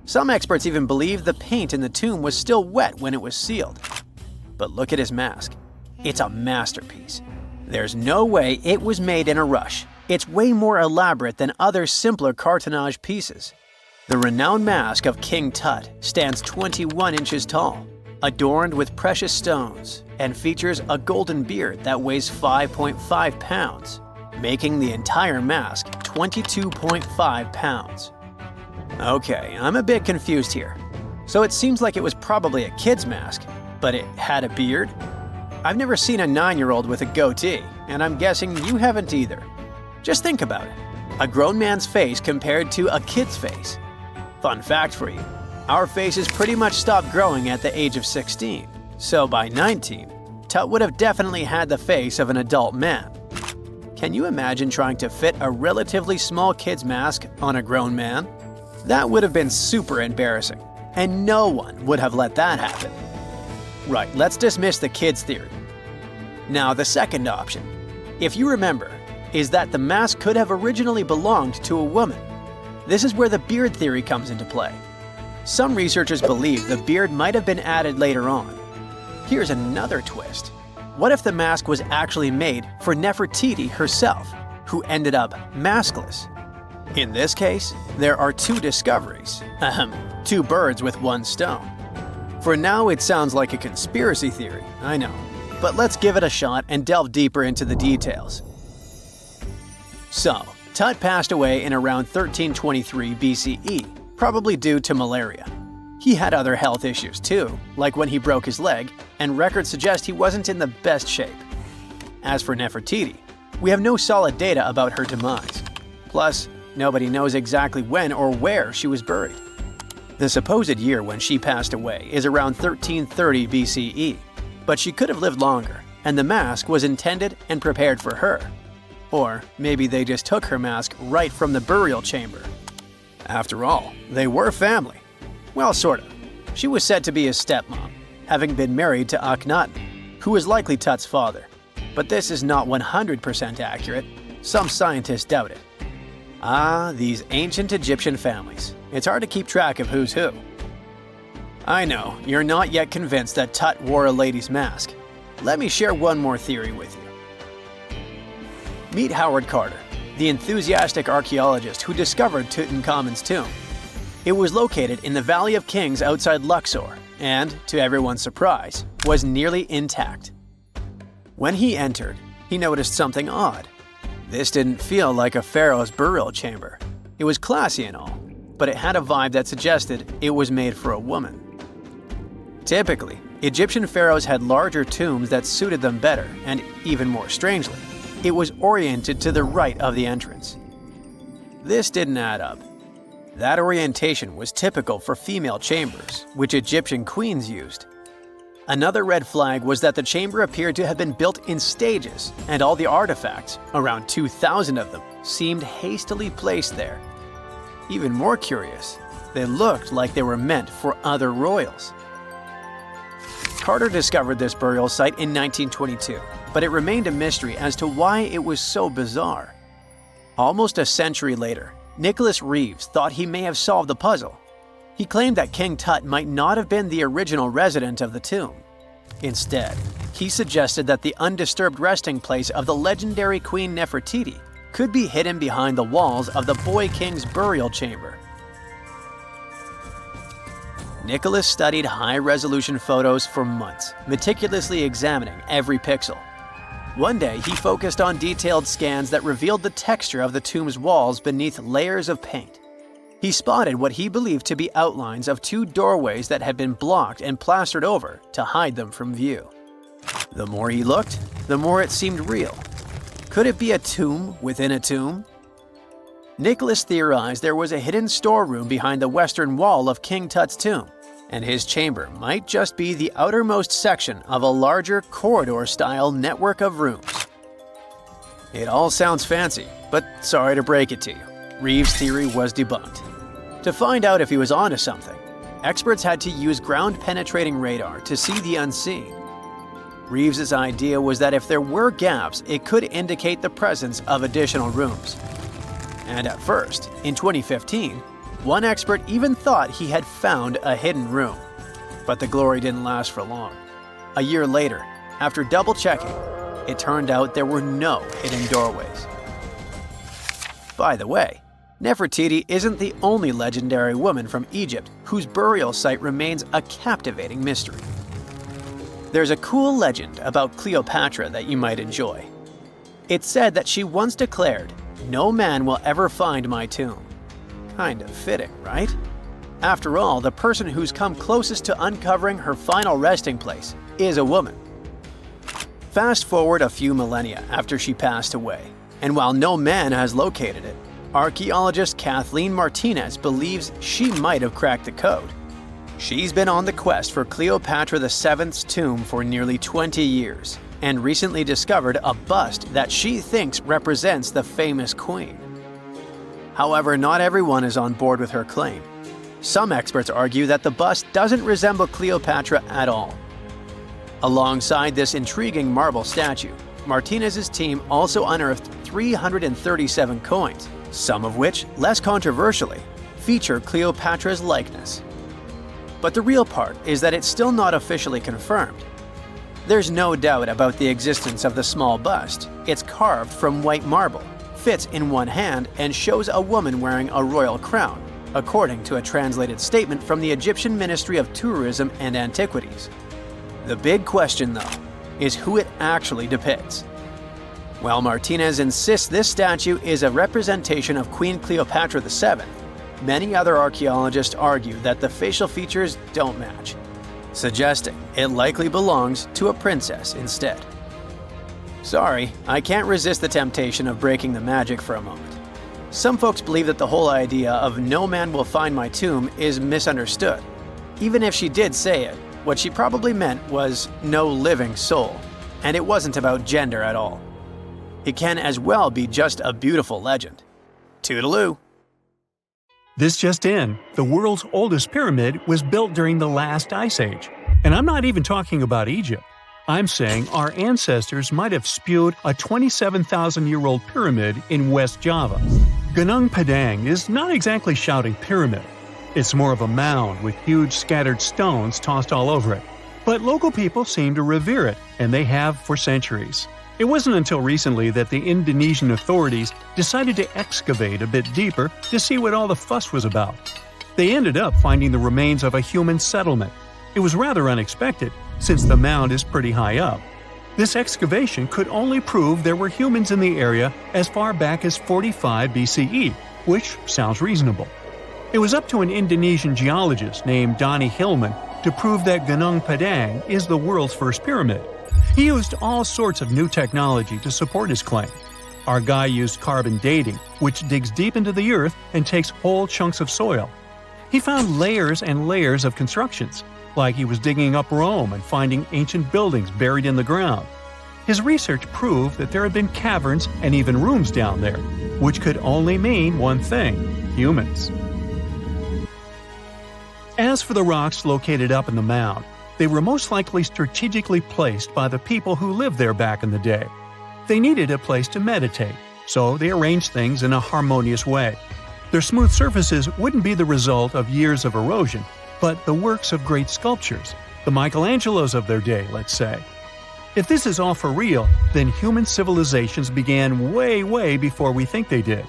Some experts even believe the paint in the tomb was still wet when it was sealed. But look at his mask. It's a masterpiece. There's no way it was made in a rush. It's way more elaborate than other simpler cartonnage pieces. The renowned mask of King Tut stands 21 inches tall, adorned with precious stones, and features a golden beard that weighs 5.5 pounds, making the entire mask 22.5 pounds. Okay, I'm a bit confused here. So it seems like it was probably a kid's mask, but it had a beard? I've never seen a 9-year-old with a goatee, and I'm guessing you haven't either. Just think about it. A grown man's face compared to a kid's face. Fun fact for you, our faces pretty much stopped growing at the age of 16, so by 19, Tut would have definitely had the face of an adult man. Can you imagine trying to fit a relatively small kid's mask on a grown man? That would have been super embarrassing, and no one would have let that happen. Right, let's dismiss the kids' theory. Now, the second option, if you remember, is that the mask could have originally belonged to a woman. This is where the beard theory comes into play. Some researchers believe the beard might have been added later on. Here's another twist. What if the mask was actually made for Nefertiti herself, who ended up maskless? In this case, there are two discoveries. Two birds with one stone. For now, it sounds like a conspiracy theory, I know. But let's give it a shot and delve deeper into the details. So, Tut passed away in around 1323 BCE, probably due to malaria. He had other health issues too, like when he broke his leg, and records suggest he wasn't in the best shape. As for Nefertiti, we have no solid data about her demise. Plus, nobody knows exactly when or where she was buried. The supposed year when she passed away is around 1330 BCE, but she could have lived longer, and the mask was intended and prepared for her. Or maybe they just took her mask right from the burial chamber. After all, they were family. Well, sort of. She was said to be his stepmom, having been married to Akhenaten, who was likely Tut's father. But this is not 100% accurate. Some scientists doubt it. Ah, these ancient Egyptian families. It's hard to keep track of who's who. I know, you're not yet convinced that Tut wore a lady's mask. Let me share one more theory with you. Meet Howard Carter, the enthusiastic archaeologist who discovered Tutankhamun's tomb. It was located in the Valley of Kings outside Luxor and, to everyone's surprise, was nearly intact. When he entered, he noticed something odd. This didn't feel like a pharaoh's burial chamber. It was classy and all, but it had a vibe that suggested it was made for a woman. Typically, Egyptian pharaohs had larger tombs that suited them better, and even more strangely, it was oriented to the right of the entrance. This didn't add up. That orientation was typical for female chambers, which Egyptian queens used. Another red flag was that the chamber appeared to have been built in stages, and all the artifacts, around 2,000 of them, seemed hastily placed there. Even more curious, they looked like they were meant for other royals. Carter discovered this burial site in 1922, but it remained a mystery as to why it was so bizarre. Almost a century later, Nicholas Reeves thought he may have solved the puzzle. He claimed that King Tut might not have been the original resident of the tomb. Instead, he suggested that the undisturbed resting place of the legendary Queen Nefertiti could be hidden behind the walls of the boy king's burial chamber. Nicholas studied high-resolution photos for months, meticulously examining every pixel. One day, he focused on detailed scans that revealed the texture of the tomb's walls beneath layers of paint. He spotted what he believed to be outlines of two doorways that had been blocked and plastered over to hide them from view. The more he looked, the more it seemed real. Could it be a tomb within a tomb? Nicholas theorized there was a hidden storeroom behind the western wall of King Tut's tomb, and his chamber might just be the outermost section of a larger corridor-style network of rooms. It all sounds fancy, but sorry to break it to you, Reeves' theory was debunked. To find out if he was onto something, experts had to use ground-penetrating radar to see the unseen. Reeves' idea was that if there were gaps, it could indicate the presence of additional rooms. And at first, in 2015, one expert even thought he had found a hidden room. But the glory didn't last for long. A year later, after double-checking, it turned out there were no hidden doorways. By the way, Nefertiti isn't the only legendary woman from Egypt whose burial site remains a captivating mystery. There's a cool legend about Cleopatra that you might enjoy. It's said that she once declared, "No man will ever find my tomb." Kind of fitting, right? After all, the person who's come closest to uncovering her final resting place is a woman. Fast forward a few millennia after she passed away, and while no man has located it, archaeologist Kathleen Martinez believes she might have cracked the code. She's been on the quest for Cleopatra VII's tomb for nearly 20 years, and recently discovered a bust that she thinks represents the famous queen. However, not everyone is on board with her claim. Some experts argue that the bust doesn't resemble Cleopatra at all. Alongside this intriguing marble statue, Martinez's team also unearthed 337 coins, some of which, less controversially, feature Cleopatra's likeness. But the real part is that it's still not officially confirmed. There's no doubt about the existence of the small bust. It's carved from white marble, fits in one hand, and shows a woman wearing a royal crown, according to a translated statement from the Egyptian Ministry of Tourism and Antiquities. The big question, though, is who it actually depicts. While Martinez insists this statue is a representation of Queen Cleopatra VII, many other archaeologists argue that the facial features don't match, suggesting it likely belongs to a princess instead. Sorry, I can't resist the temptation of breaking the magic for a moment. Some folks believe that the whole idea of "no man will find my tomb" is misunderstood. Even if she did say it, what she probably meant was "no living soul," and it wasn't about gender at all. It can as well be just a beautiful legend. Toodaloo! This just in, the world's oldest pyramid was built during the last ice age. And I'm not even talking about Egypt. I'm saying our ancestors might have spewed a 27,000-year-old pyramid in West Java. Gunung Padang is not exactly shouting pyramid. It's more of a mound with huge scattered stones tossed all over it. But local people seem to revere it, and they have for centuries. It wasn't until recently that the Indonesian authorities decided to excavate a bit deeper to see what all the fuss was about. They ended up finding the remains of a human settlement. It was rather unexpected, since the mound is pretty high up. This excavation could only prove there were humans in the area as far back as 45 BCE, which sounds reasonable. It was up to an Indonesian geologist named Donny Hillman to prove that Gunung Padang is the world's first pyramid. He used all sorts of new technology to support his claim. Our guy used carbon dating, which digs deep into the earth and takes whole chunks of soil. He found layers and layers of constructions, like he was digging up Rome and finding ancient buildings buried in the ground. His research proved that there had been caverns and even rooms down there, which could only mean one thing: humans. As for the rocks located up in the mound, they were most likely strategically placed by the people who lived there back in the day. They needed a place to meditate, so they arranged things in a harmonious way. Their smooth surfaces wouldn't be the result of years of erosion, but the works of great sculptures, the Michelangelos of their day, let's say. If this is all for real, then human civilizations began way before we think they did.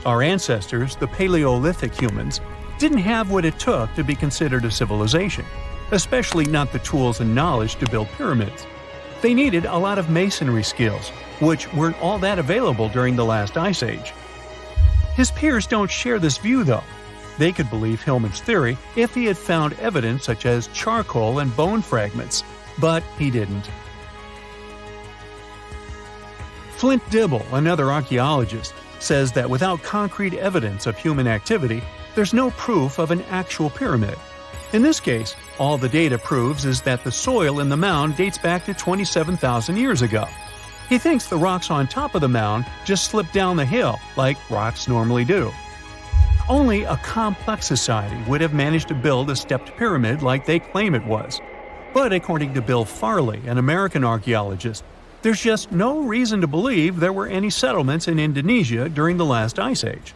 Our ancestors, the Paleolithic humans, didn't have what it took to be considered a civilization, especially not the tools and knowledge to build pyramids. They needed a lot of masonry skills, which weren't all that available during the last ice age. His peers don't share this view, though. They could believe Hillman's theory if he had found evidence such as charcoal and bone fragments, but he didn't. Flint Dibble, another archaeologist, says that without concrete evidence of human activity, there's no proof of an actual pyramid. In this case, all the data proves is that the soil in the mound dates back to 27,000 years ago. He thinks the rocks on top of the mound just slipped down the hill, like rocks normally do. Only a complex society would have managed to build a stepped pyramid like they claim it was. But according to Bill Farley, an American archaeologist, there's just no reason to believe there were any settlements in Indonesia during the last ice age.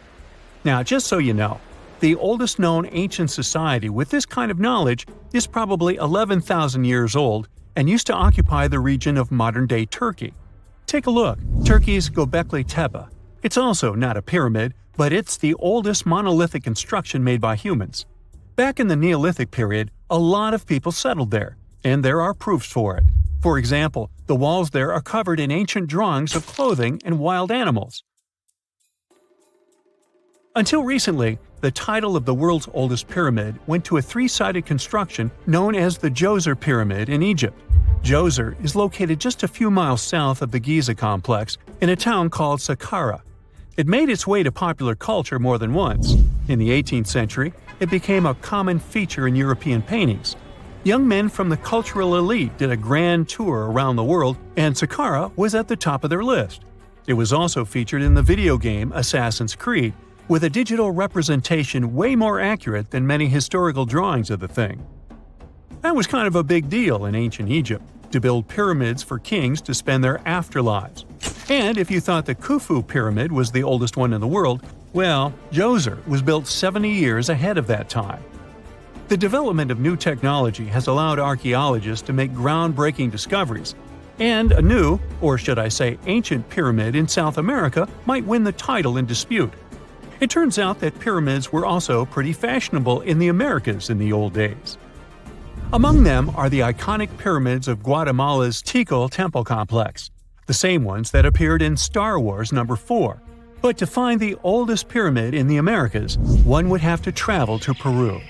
Now, just so you know, the oldest known ancient society with this kind of knowledge is probably 11,000 years old and used to occupy the region of modern-day Turkey. Take a look, Turkey's Göbekli Tepe. It's also not a pyramid, but it's the oldest monolithic construction made by humans. Back in the Neolithic period, a lot of people settled there, and there are proofs for it. For example, the walls there are covered in ancient drawings of clothing and wild animals. Until recently, the title of the world's oldest pyramid went to a three-sided construction known as the Djoser Pyramid in Egypt. Djoser is located just a few miles south of the Giza complex in a town called Saqqara. It made its way to popular culture more than once. In the 18th century, it became a common feature in European paintings. Young men from the cultural elite did a grand tour around the world, and Saqqara was at the top of their list. It was also featured in the video game Assassin's Creed, with a digital representation way more accurate than many historical drawings of the thing. That was kind of a big deal in ancient Egypt, to build pyramids for kings to spend their afterlives. And if you thought the Khufu pyramid was the oldest one in the world, well, Djoser was built 70 years ahead of that time. The development of new technology has allowed archaeologists to make groundbreaking discoveries, and a new, or should I say ancient pyramid in South America might win the title in dispute. It turns out that pyramids were also pretty fashionable in the Americas in the old days. Among them are the iconic pyramids of Guatemala's Tikal temple complex, the same ones that appeared in Star Wars No. 4. But to find the oldest pyramid in the Americas, one would have to travel to Peru.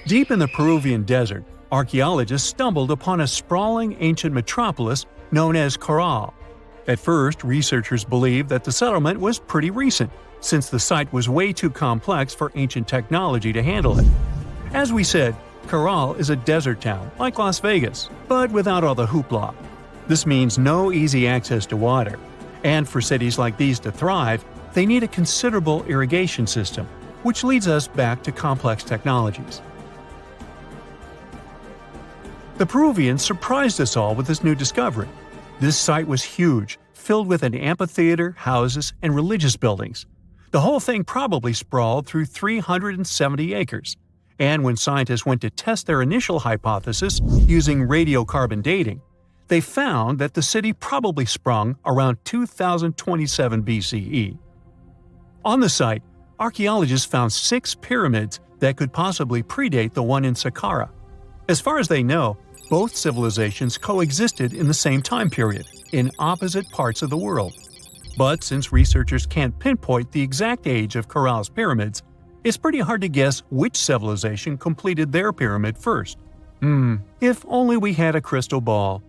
Deep in the Peruvian desert, archaeologists stumbled upon a sprawling ancient metropolis known as Caral. At first, researchers believed that the settlement was pretty recent, since the site was way too complex for ancient technology to handle it. As we said, Caral is a desert town, like Las Vegas, but without all the hoopla. This means no easy access to water. And for cities like these to thrive, they need a considerable irrigation system, which leads us back to complex technologies. The Peruvians surprised us all with this new discovery. This site was huge, filled with an amphitheater, houses, and religious buildings. The whole thing probably sprawled through 370 acres. And when scientists went to test their initial hypothesis using radiocarbon dating, they found that the city probably sprung around 2027 BCE. On the site, archaeologists found 6 pyramids that could possibly predate the one in Saqqara. As far as they know, Both civilizations coexisted in the same time period, in opposite parts of the world. But since researchers can't pinpoint the exact age of Khafre's pyramids, it's pretty hard to guess which civilization completed their pyramid first. If only we had a crystal ball.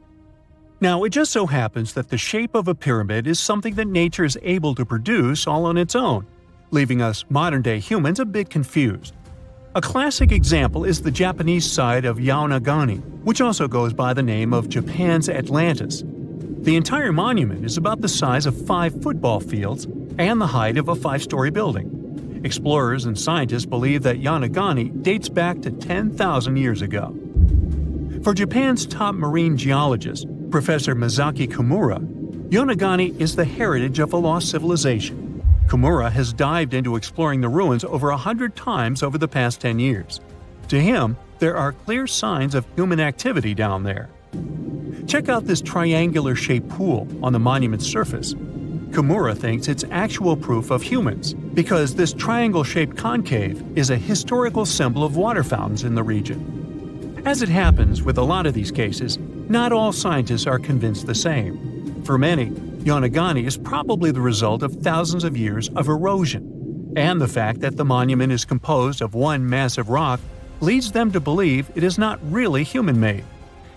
Now, it just so happens that the shape of a pyramid is something that nature is able to produce all on its own, leaving us modern-day humans a bit confused. A classic example is the Japanese side of Yaonagani, which also goes by the name of Japan's Atlantis. The entire monument is about the size of 5 football fields and the height of a 5-story building. Explorers and scientists believe that Yaonagani dates back to 10,000 years ago. For Japan's top marine geologist, Professor Masaki Kimura, Yaonagani is the heritage of a lost civilization. Kimura has dived into exploring the ruins over 100 times over the past 10 years. To him, there are clear signs of human activity down there. Check out this triangular-shaped pool on the monument's surface. Kimura thinks it's actual proof of humans, because this triangle-shaped concave is a historical symbol of water fountains in the region. As it happens with a lot of these cases, not all scientists are convinced the same. For many, Yaonagani is probably the result of thousands of years of erosion, and the fact that the monument is composed of one massive rock leads them to believe it is not really human-made.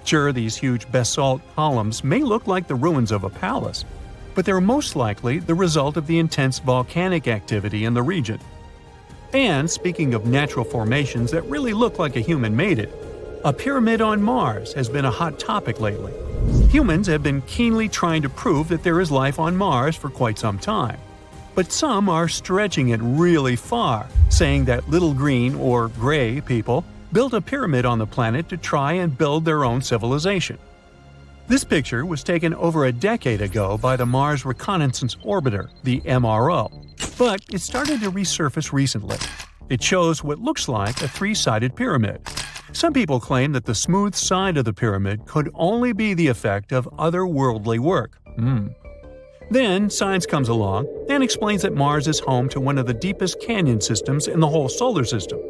Sure, these huge basalt columns may look like the ruins of a palace, but they're most likely the result of the intense volcanic activity in the region. And speaking of natural formations that really look like a human made it, a pyramid on Mars has been a hot topic lately. Humans have been keenly trying to prove that there is life on Mars for quite some time. But some are stretching it really far, saying that little green or gray people built a pyramid on the planet to try and build their own civilization. This picture was taken over a decade ago by the Mars Reconnaissance Orbiter, the MRO, but it started to resurface recently. It shows what looks like a 3-sided pyramid. Some people claim that the smooth side of the pyramid could only be the effect of otherworldly work. Then science comes along and explains that Mars is home to one of the deepest canyon systems in the whole solar system.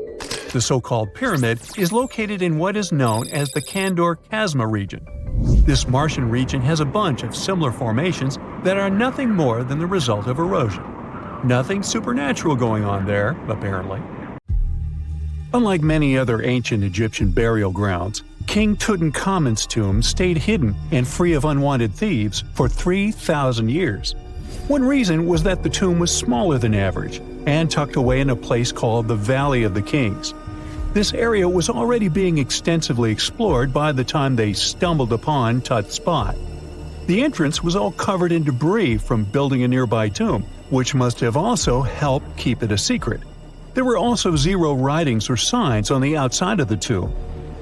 The so-called pyramid is located in what is known as the Kandor-Chasma region. This Martian region has a bunch of similar formations that are nothing more than the result of erosion. Nothing supernatural going on there, apparently. Unlike many other ancient Egyptian burial grounds, King Tutankhamun's tomb stayed hidden and free of unwanted thieves for 3,000 years. One reason was that the tomb was smaller than average and tucked away in a place called the Valley of the Kings. This area was already being extensively explored by the time they stumbled upon Tut's spot. The entrance was all covered in debris from building a nearby tomb, which must have also helped keep it a secret. There were also 0 writings or signs on the outside of the tomb.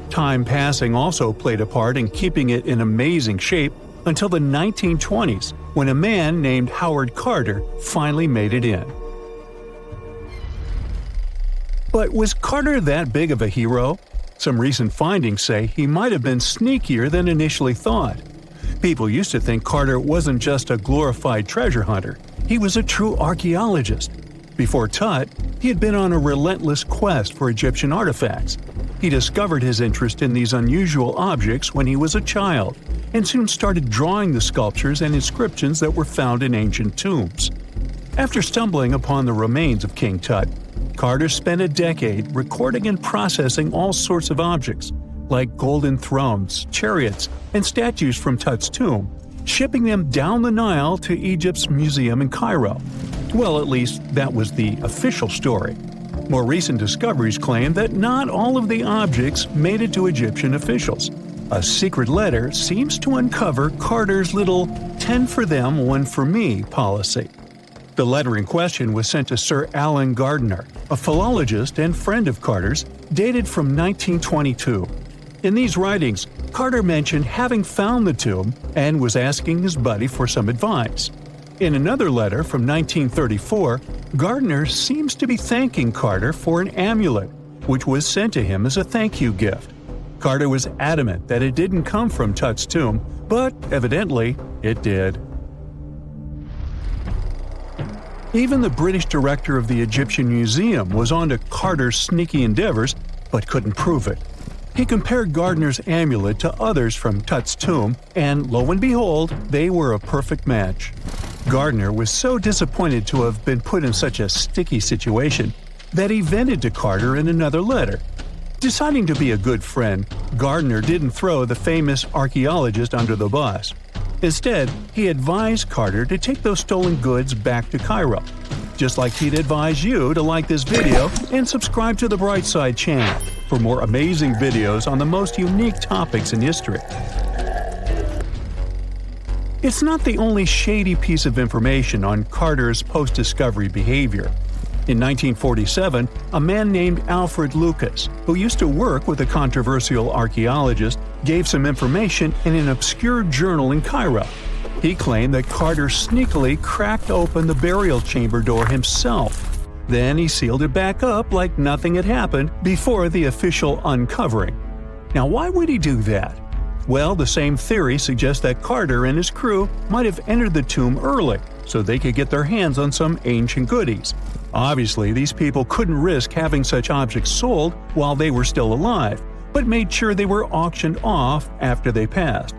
Time passing also played a part in keeping it in amazing shape until the 1920s, when a man named Howard Carter finally made it in. But was Carter that big of a hero? Some recent findings say he might have been sneakier than initially thought. People used to think Carter wasn't just a glorified treasure hunter, he was a true archaeologist. Before Tut, he had been on a relentless quest for Egyptian artifacts. He discovered his interest in these unusual objects when he was a child, and soon started drawing the sculptures and inscriptions that were found in ancient tombs. After stumbling upon the remains of King Tut, Carter spent a decade recording and processing all sorts of objects, like golden thrones, chariots, and statues from Tut's tomb, shipping them down the Nile to Egypt's museum in Cairo. Well, at least that was the official story. More recent discoveries claim that not all of the objects made it to Egyptian officials. A secret letter seems to uncover Carter's little 10 for them, 1 for me policy. The letter in question was sent to Sir Alan Gardiner, a philologist and friend of Carter's, dated from 1922. In these writings, Carter mentioned having found the tomb and was asking his buddy for some advice. In another letter from 1934, Gardiner seems to be thanking Carter for an amulet, which was sent to him as a thank you gift. Carter was adamant that it didn't come from Tut's tomb, but evidently it did. Even the British director of the Egyptian Museum was onto Carter's sneaky endeavors, but couldn't prove it. He compared Gardner's amulet to others from Tut's tomb, and lo and behold, they were a perfect match. Gardner was so disappointed to have been put in such a sticky situation that he vented to Carter in another letter. Deciding to be a good friend, Gardner didn't throw the famous archaeologist under the bus. Instead, he advised Carter to take those stolen goods back to Cairo, just like he'd advise you to like this video and subscribe to the Brightside channel for more amazing videos on the most unique topics in history. It's not the only shady piece of information on Carter's post-discovery behavior. In 1947, a man named Alfred Lucas, who used to work with a controversial archaeologist, gave some information in an obscure journal in Cairo. He claimed that Carter sneakily cracked open the burial chamber door himself. Then he sealed it back up like nothing had happened before the official uncovering. Now, why would he do that? Well, the same theory suggests that Carter and his crew might have entered the tomb early so they could get their hands on some ancient goodies. Obviously, these people couldn't risk having such objects sold while they were still alive, but made sure they were auctioned off after they passed.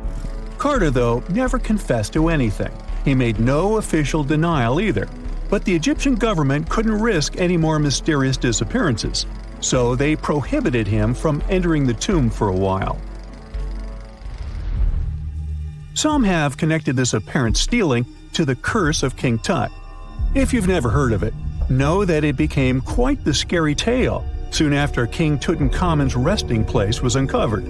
Carter, though, never confessed to anything. He made no official denial either, but the Egyptian government couldn't risk any more mysterious disappearances, so they prohibited him from entering the tomb for a while. Some have connected this apparent stealing to the curse of King Tut. If you've never heard of it, know that it became quite the scary tale soon after King Tutankhamun's resting place was uncovered.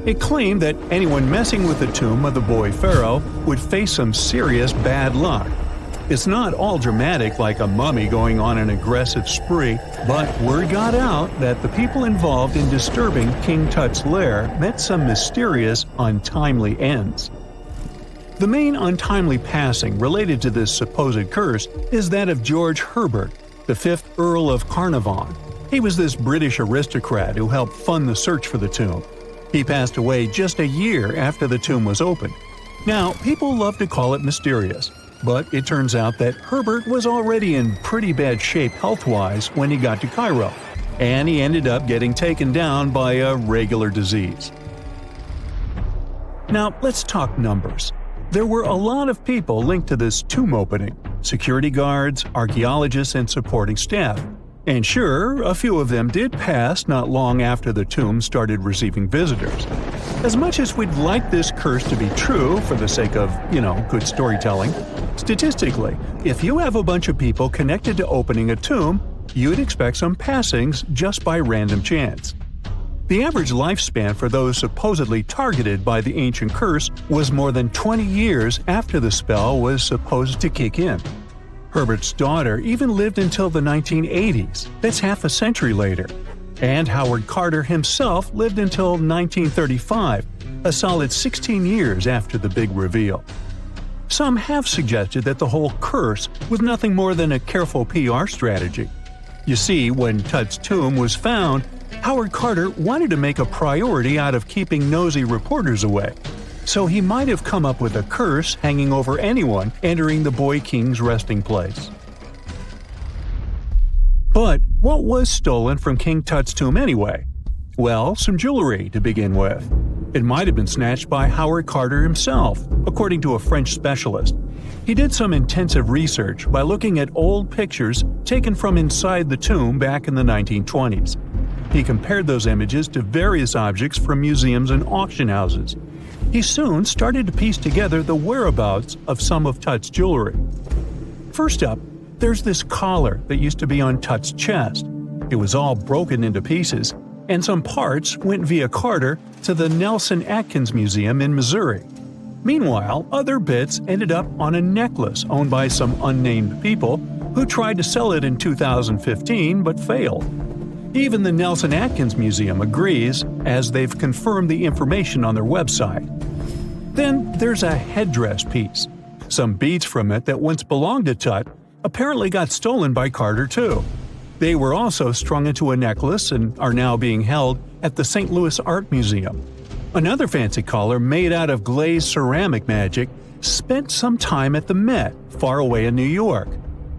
It claimed that anyone messing with the tomb of the boy pharaoh would face some serious bad luck. It's not all dramatic like a mummy going on an aggressive spree, but word got out that the people involved in disturbing King Tut's lair met some mysterious, untimely ends. The main untimely passing related to this supposed curse is that of George Herbert, the 5th Earl of Carnarvon. He was this British aristocrat who helped fund the search for the tomb. He passed away just a year after the tomb was opened. Now, people love to call it mysterious, but it turns out that Herbert was already in pretty bad shape health-wise when he got to Cairo, and he ended up getting taken down by a regular disease. Now, let's talk numbers. There were a lot of people linked to this tomb opening – security guards, archaeologists, and supporting staff. And sure, a few of them did pass not long after the tomb started receiving visitors. As much as we'd like this curse to be true for the sake of, good storytelling, statistically, if you have a bunch of people connected to opening a tomb, you'd expect some passings just by random chance. The average lifespan for those supposedly targeted by the ancient curse was more than 20 years after the spell was supposed to kick in. Herbert's daughter even lived until the 1980s, that's half a century later. And Howard Carter himself lived until 1935, a solid 16 years after the big reveal. Some have suggested that the whole curse was nothing more than a careful PR strategy. You see, when Tut's tomb was found, Howard Carter wanted to make a priority out of keeping nosy reporters away, so he might have come up with a curse hanging over anyone entering the boy king's resting place. But what was stolen from King Tut's tomb anyway? Well, some jewelry to begin with. It might have been snatched by Howard Carter himself, according to a French specialist. He did some intensive research by looking at old pictures taken from inside the tomb back in the 1920s. He compared those images to various objects from museums and auction houses. He soon started to piece together the whereabouts of some of Tut's jewelry. First up, there's this collar that used to be on Tut's chest. It was all broken into pieces, and some parts went via Carter to the Nelson Atkins Museum in Missouri. Meanwhile, other bits ended up on a necklace owned by some unnamed people who tried to sell it in 2015 but failed. Even the Nelson Atkins Museum agrees, as they've confirmed the information on their website. Then there's a headdress piece. Some beads from it that once belonged to Tut apparently got stolen by Carter too. They were also strung into a necklace and are now being held at the St. Louis Art Museum. Another fancy collar made out of glazed ceramic magic spent some time at the Met, far away in New York.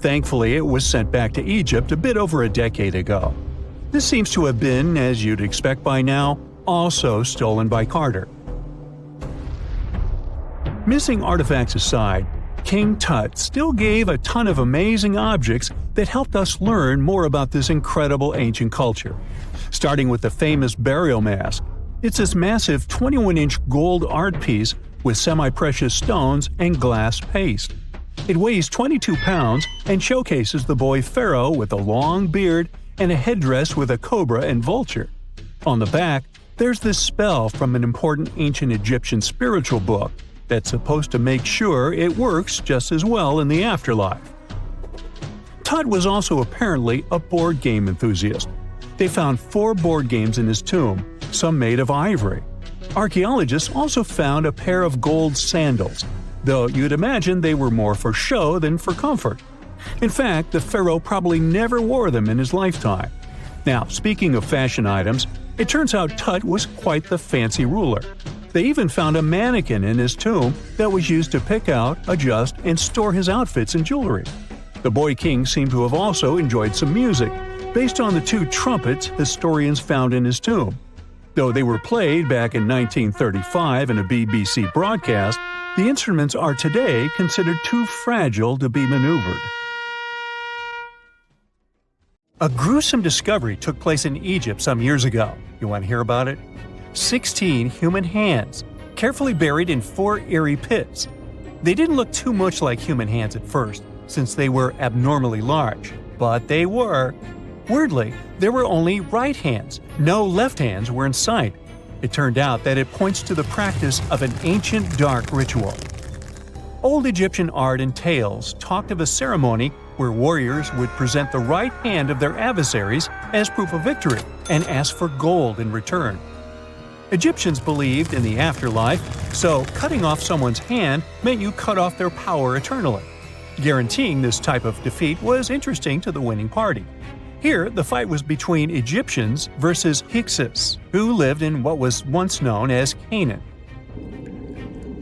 Thankfully, it was sent back to Egypt a bit over a decade ago. This seems to have been, as you'd expect by now, also stolen by Carter. Missing artifacts aside, King Tut still gave a ton of amazing objects that helped us learn more about this incredible ancient culture. Starting with the famous burial mask. It's this massive 21-inch gold art piece with semi-precious stones and glass paste. It weighs 22 pounds and showcases the boy pharaoh with a long beard and a headdress with a cobra and vulture. On the back, there's this spell from an important ancient Egyptian spiritual book that's supposed to make sure it works just as well in the afterlife. Tut was also apparently a board game enthusiast. They found 4 board games in his tomb, some made of ivory. Archaeologists also found a pair of gold sandals, though you'd imagine they were more for show than for comfort. In fact, the pharaoh probably never wore them in his lifetime. Now, speaking of fashion items, it turns out Tut was quite the fancy ruler. They even found a mannequin in his tomb that was used to pick out, adjust, and store his outfits and jewelry. The boy king seemed to have also enjoyed some music, based on the 2 trumpets historians found in his tomb. Though they were played back in 1935 in a BBC broadcast, the instruments are today considered too fragile to be maneuvered. A gruesome discovery took place in Egypt some years ago. You want to hear about it? 16 human hands, carefully buried in 4 eerie pits. They didn't look too much like human hands at first, since they were abnormally large, but they were. Weirdly, there were only right hands, no left hands were in sight. It turned out that it points to the practice of an ancient dark ritual. Old Egyptian art and tales talked of a ceremony where warriors would present the right hand of their adversaries as proof of victory and ask for gold in return. Egyptians believed in the afterlife, so cutting off someone's hand meant you cut off their power eternally. Guaranteeing this type of defeat was interesting to the winning party. Here, the fight was between Egyptians versus Hyksos, who lived in what was once known as Canaan.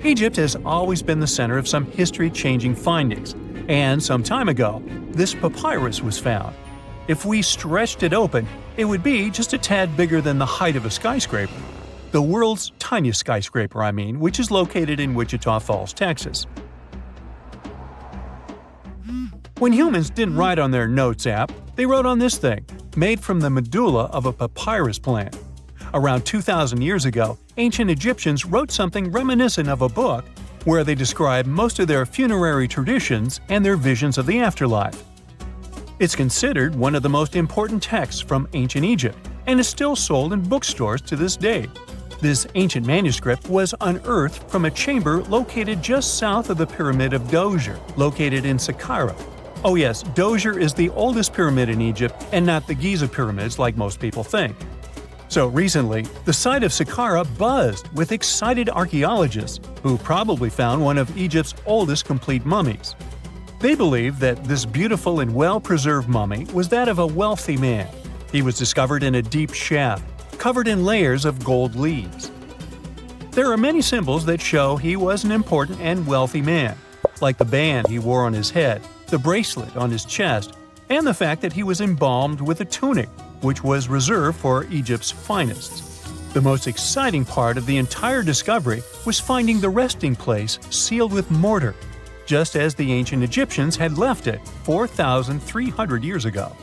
Egypt has always been the center of some history-changing findings, and some time ago, this papyrus was found. If we stretched it open, it would be just a tad bigger than the height of a skyscraper. The world's tiniest skyscraper, which is located in Wichita Falls, Texas. When humans didn't write on their notes app, they wrote on this thing, made from the medulla of a papyrus plant. Around 2,000 years ago, ancient Egyptians wrote something reminiscent of a book where they describe most of their funerary traditions and their visions of the afterlife. It's considered one of the most important texts from ancient Egypt and is still sold in bookstores to this day. This ancient manuscript was unearthed from a chamber located just south of the Pyramid of Djoser, located in Saqqara. Oh yes, Djoser is the oldest pyramid in Egypt and not the Giza pyramids like most people think. So recently, the site of Saqqara buzzed with excited archaeologists who probably found one of Egypt's oldest complete mummies. They believe that this beautiful and well-preserved mummy was that of a wealthy man. He was discovered in a deep shaft, covered in layers of gold leaves. There are many symbols that show he was an important and wealthy man, like the band he wore on his head, the bracelet on his chest, and the fact that he was embalmed with a tunic, which was reserved for Egypt's finest. The most exciting part of the entire discovery was finding the resting place sealed with mortar, just as the ancient Egyptians had left it 4,300 years ago.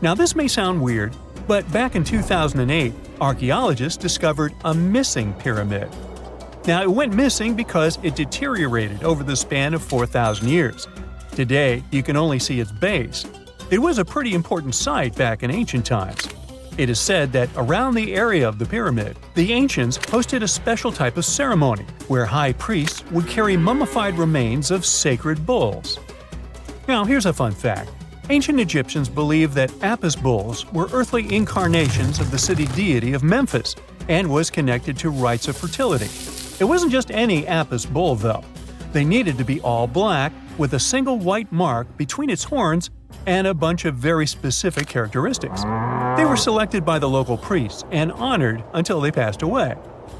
Now this may sound weird, but back in 2008, archaeologists discovered a missing pyramid. Now it went missing because it deteriorated over the span of 4,000 years. Today, you can only see its base. It was a pretty important site back in ancient times. It is said that around the area of the pyramid, the ancients hosted a special type of ceremony where high priests would carry mummified remains of sacred bulls. Now here's a fun fact. Ancient Egyptians believed that Apis bulls were earthly incarnations of the city deity of Memphis and was connected to rites of fertility. It wasn't just any Apis bull though. They needed to be all black with a single white mark between its horns and a bunch of very specific characteristics. They were selected by the local priests and honored until they passed away.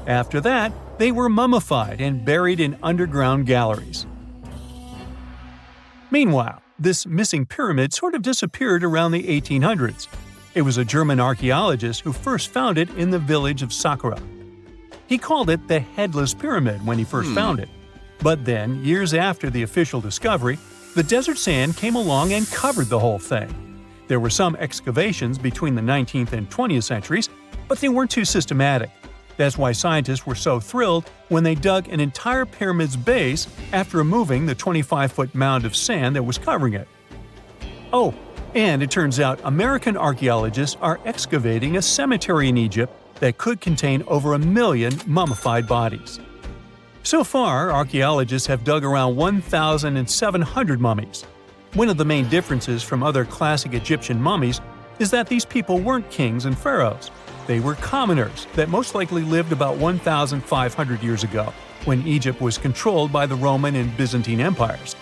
After that, they were mummified and buried in underground galleries. Meanwhile, this missing pyramid sort of disappeared around the 1800s. It was a German archaeologist who first found it in the village of Saqqara. He called it the Headless Pyramid when he first found it. But then, years after the official discovery, the desert sand came along and covered the whole thing. There were some excavations between the 19th and 20th centuries, but they weren't too systematic. That's why scientists were so thrilled when they dug an entire pyramid's base after removing the 25-foot mound of sand that was covering it. Oh, and it turns out American archaeologists are excavating a cemetery in Egypt that could contain over 1 million mummified bodies. So far, archaeologists have dug around 1,700 mummies. One of the main differences from other classic Egyptian mummies is that these people weren't kings and pharaohs. They were commoners that most likely lived about 1,500 years ago, when Egypt was controlled by the Roman and Byzantine empires.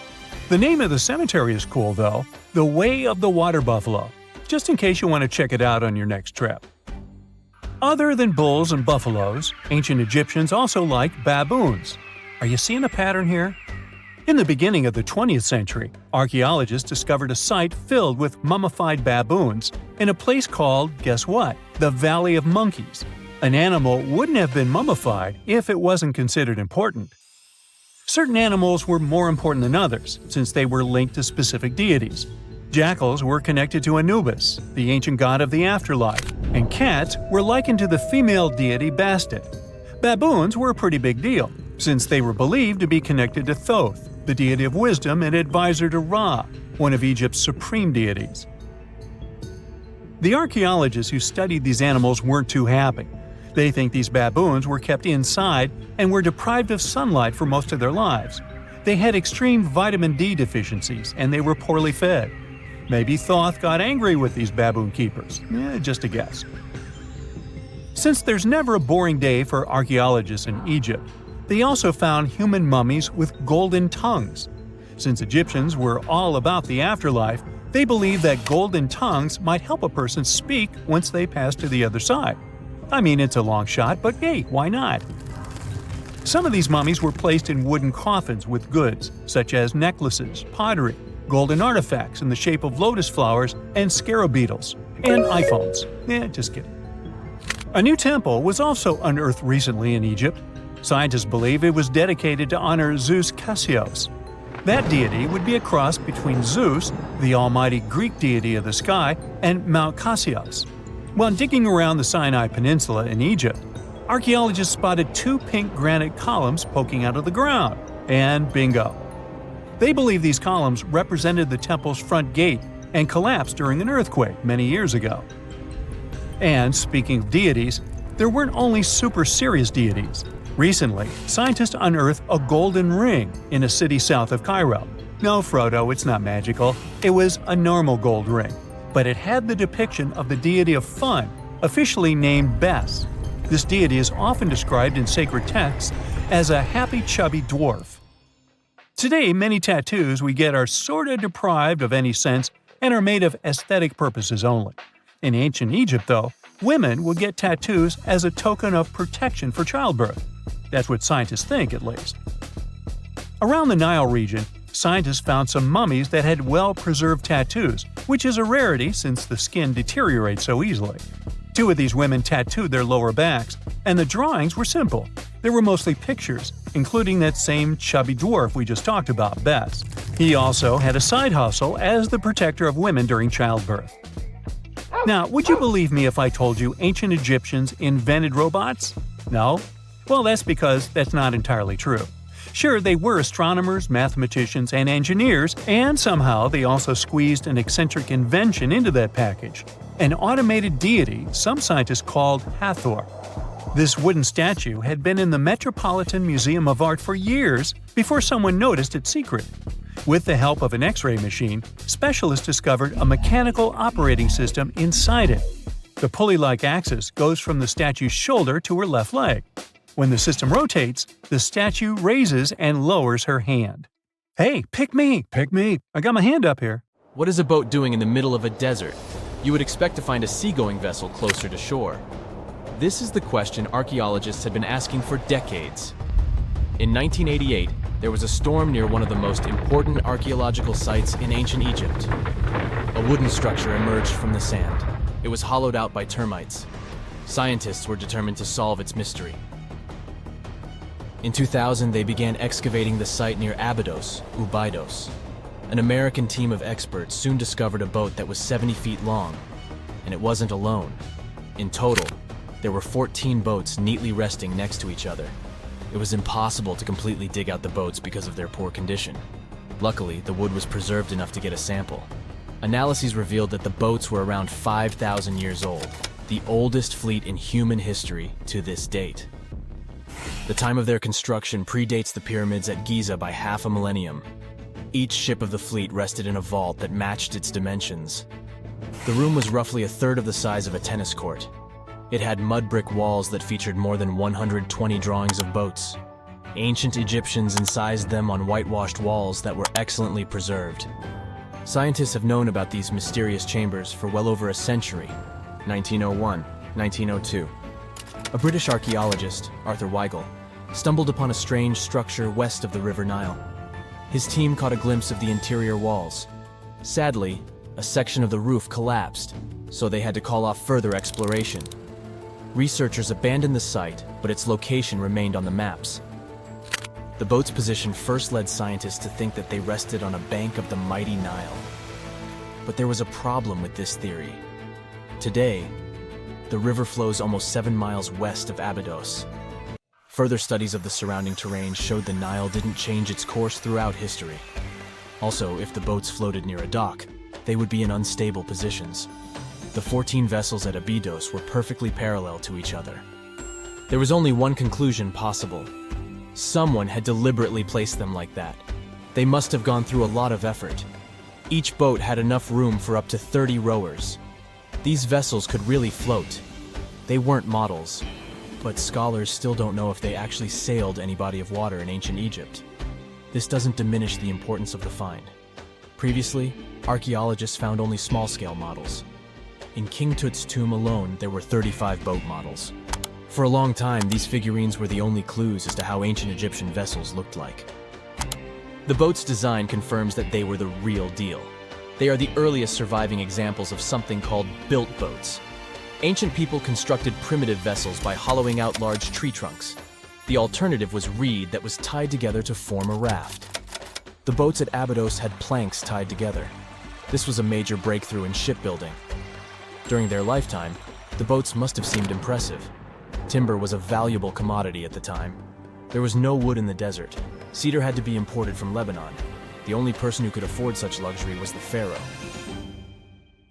The name of the cemetery is cool, though, the Way of the Water Buffalo, just in case you want to check it out on your next trip. Other than bulls and buffaloes, ancient Egyptians also liked baboons. Are you seeing a pattern here? In the beginning of the 20th century, archaeologists discovered a site filled with mummified baboons in a place called, guess what? The Valley of Monkeys. An animal wouldn't have been mummified if it wasn't considered important. Certain animals were more important than others, since they were linked to specific deities. Jackals were connected to Anubis, the ancient god of the afterlife, and cats were likened to the female deity Bastet. Baboons were a pretty big deal, since they were believed to be connected to Thoth, the deity of wisdom and advisor to Ra, one of Egypt's supreme deities. The archaeologists who studied these animals weren't too happy. They think these baboons were kept inside and were deprived of sunlight for most of their lives. They had extreme vitamin D deficiencies and they were poorly fed. Maybe Thoth got angry with these baboon keepers. Just a guess. Since there's never a boring day for archaeologists in Egypt, they also found human mummies with golden tongues. Since Egyptians were all about the afterlife, they believed that golden tongues might help a person speak once they pass to the other side. I mean, it's a long shot, but hey, why not? Some of these mummies were placed in wooden coffins with goods, such as necklaces, pottery, golden artifacts in the shape of lotus flowers and scarab beetles, and iPhones. Just kidding. A new temple was also unearthed recently in Egypt. Scientists believe it was dedicated to honor Zeus Cassios. That deity would be a cross between Zeus, the almighty Greek deity of the sky, and Mount Cassios. While digging around the Sinai Peninsula in Egypt, archaeologists spotted 2 pink granite columns poking out of the ground, and bingo. They believe these columns represented the temple's front gate and collapsed during an earthquake many years ago. And speaking of deities, there weren't only super serious deities. Recently, scientists unearthed a golden ring in a city south of Cairo. No, Frodo, it's not magical. It was a normal gold ring, but it had the depiction of the deity of fun, officially named Bes. This deity is often described in sacred texts as a happy chubby dwarf. Today, many tattoos we get are sorta deprived of any sense and are made of aesthetic purposes only. In ancient Egypt, though, women would get tattoos as a token of protection for childbirth. That's what scientists think, at least. Around the Nile region, scientists found some mummies that had well-preserved tattoos, which is a rarity since the skin deteriorates so easily. 2 of these women tattooed their lower backs, and the drawings were simple. They were mostly pictures, including that same chubby dwarf we just talked about, Bes. He also had a side hustle as the protector of women during childbirth. Now, would you believe me if I told you ancient Egyptians invented robots? No? Well, that's because that's not entirely true. Sure, they were astronomers, mathematicians, and engineers, and somehow they also squeezed an eccentric invention into that package. An automated deity some scientists called Hathor. This wooden statue had been in the Metropolitan Museum of Art for years before someone noticed its secret. With the help of an X-ray machine, specialists discovered a mechanical operating system inside it. The pulley-like axis goes from the statue's shoulder to her left leg. When the system rotates, the statue raises and lowers her hand. Hey, pick me! Pick me! I got my hand up here. What is a boat doing in the middle of a desert? You would expect to find a seagoing vessel closer to shore. This is the question archaeologists have been asking for decades. In 1988, there was a storm near one of the most important archaeological sites in ancient Egypt. A wooden structure emerged from the sand. It was hollowed out by termites. Scientists were determined to solve its mystery. In 2000, they began excavating the site near Abydos, Ubidos. An American team of experts soon discovered a boat that was 70 feet long, and it wasn't alone. In total, there were 14 boats neatly resting next to each other. It was impossible to completely dig out the boats because of their poor condition. Luckily, the wood was preserved enough to get a sample. Analyses revealed that the boats were around 5,000 years old, the oldest fleet in human history to this date. The time of their construction predates the pyramids at Giza by half a millennium. Each ship of the fleet rested in a vault that matched its dimensions. The room was roughly a third of the size of a tennis court. It had mud brick walls that featured more than 120 drawings of boats. Ancient Egyptians incised them on whitewashed walls that were excellently preserved. Scientists have known about these mysterious chambers for well over a century. 1901, 1902. A British archaeologist, Arthur Weigel, stumbled upon a strange structure west of the River Nile. His team caught a glimpse of the interior walls. Sadly, a section of the roof collapsed, so they had to call off further exploration. Researchers abandoned the site, but its location remained on the maps. The boat's position first led scientists to think that they rested on a bank of the mighty Nile. But there was a problem with this theory. Today, the river flows almost 7 miles west of Abydos. Further studies of the surrounding terrain showed the Nile didn't change its course throughout history. Also, if the boats floated near a dock, they would be in unstable positions. The 14 vessels at Abydos were perfectly parallel to each other. There was only one conclusion possible. Someone had deliberately placed them like that. They must have gone through a lot of effort. Each boat had enough room for up to 30 rowers. These vessels could really float. They weren't models, but scholars still don't know if they actually sailed any body of water in ancient Egypt. This doesn't diminish the importance of the find. Previously, archaeologists found only small-scale models. In King Tut's tomb alone, there were 35 boat models. For a long time, these figurines were the only clues as to how ancient Egyptian vessels looked like. The boat's design confirms that they were the real deal. They are the earliest surviving examples of something called built boats. Ancient people constructed primitive vessels by hollowing out large tree trunks. The alternative was reed that was tied together to form a raft. The boats at Abydos had planks tied together. This was a major breakthrough in shipbuilding. During their lifetime, the boats must have seemed impressive. Timber was a valuable commodity at the time. There was no wood in the desert. Cedar had to be imported from Lebanon. The only person who could afford such luxury was the pharaoh.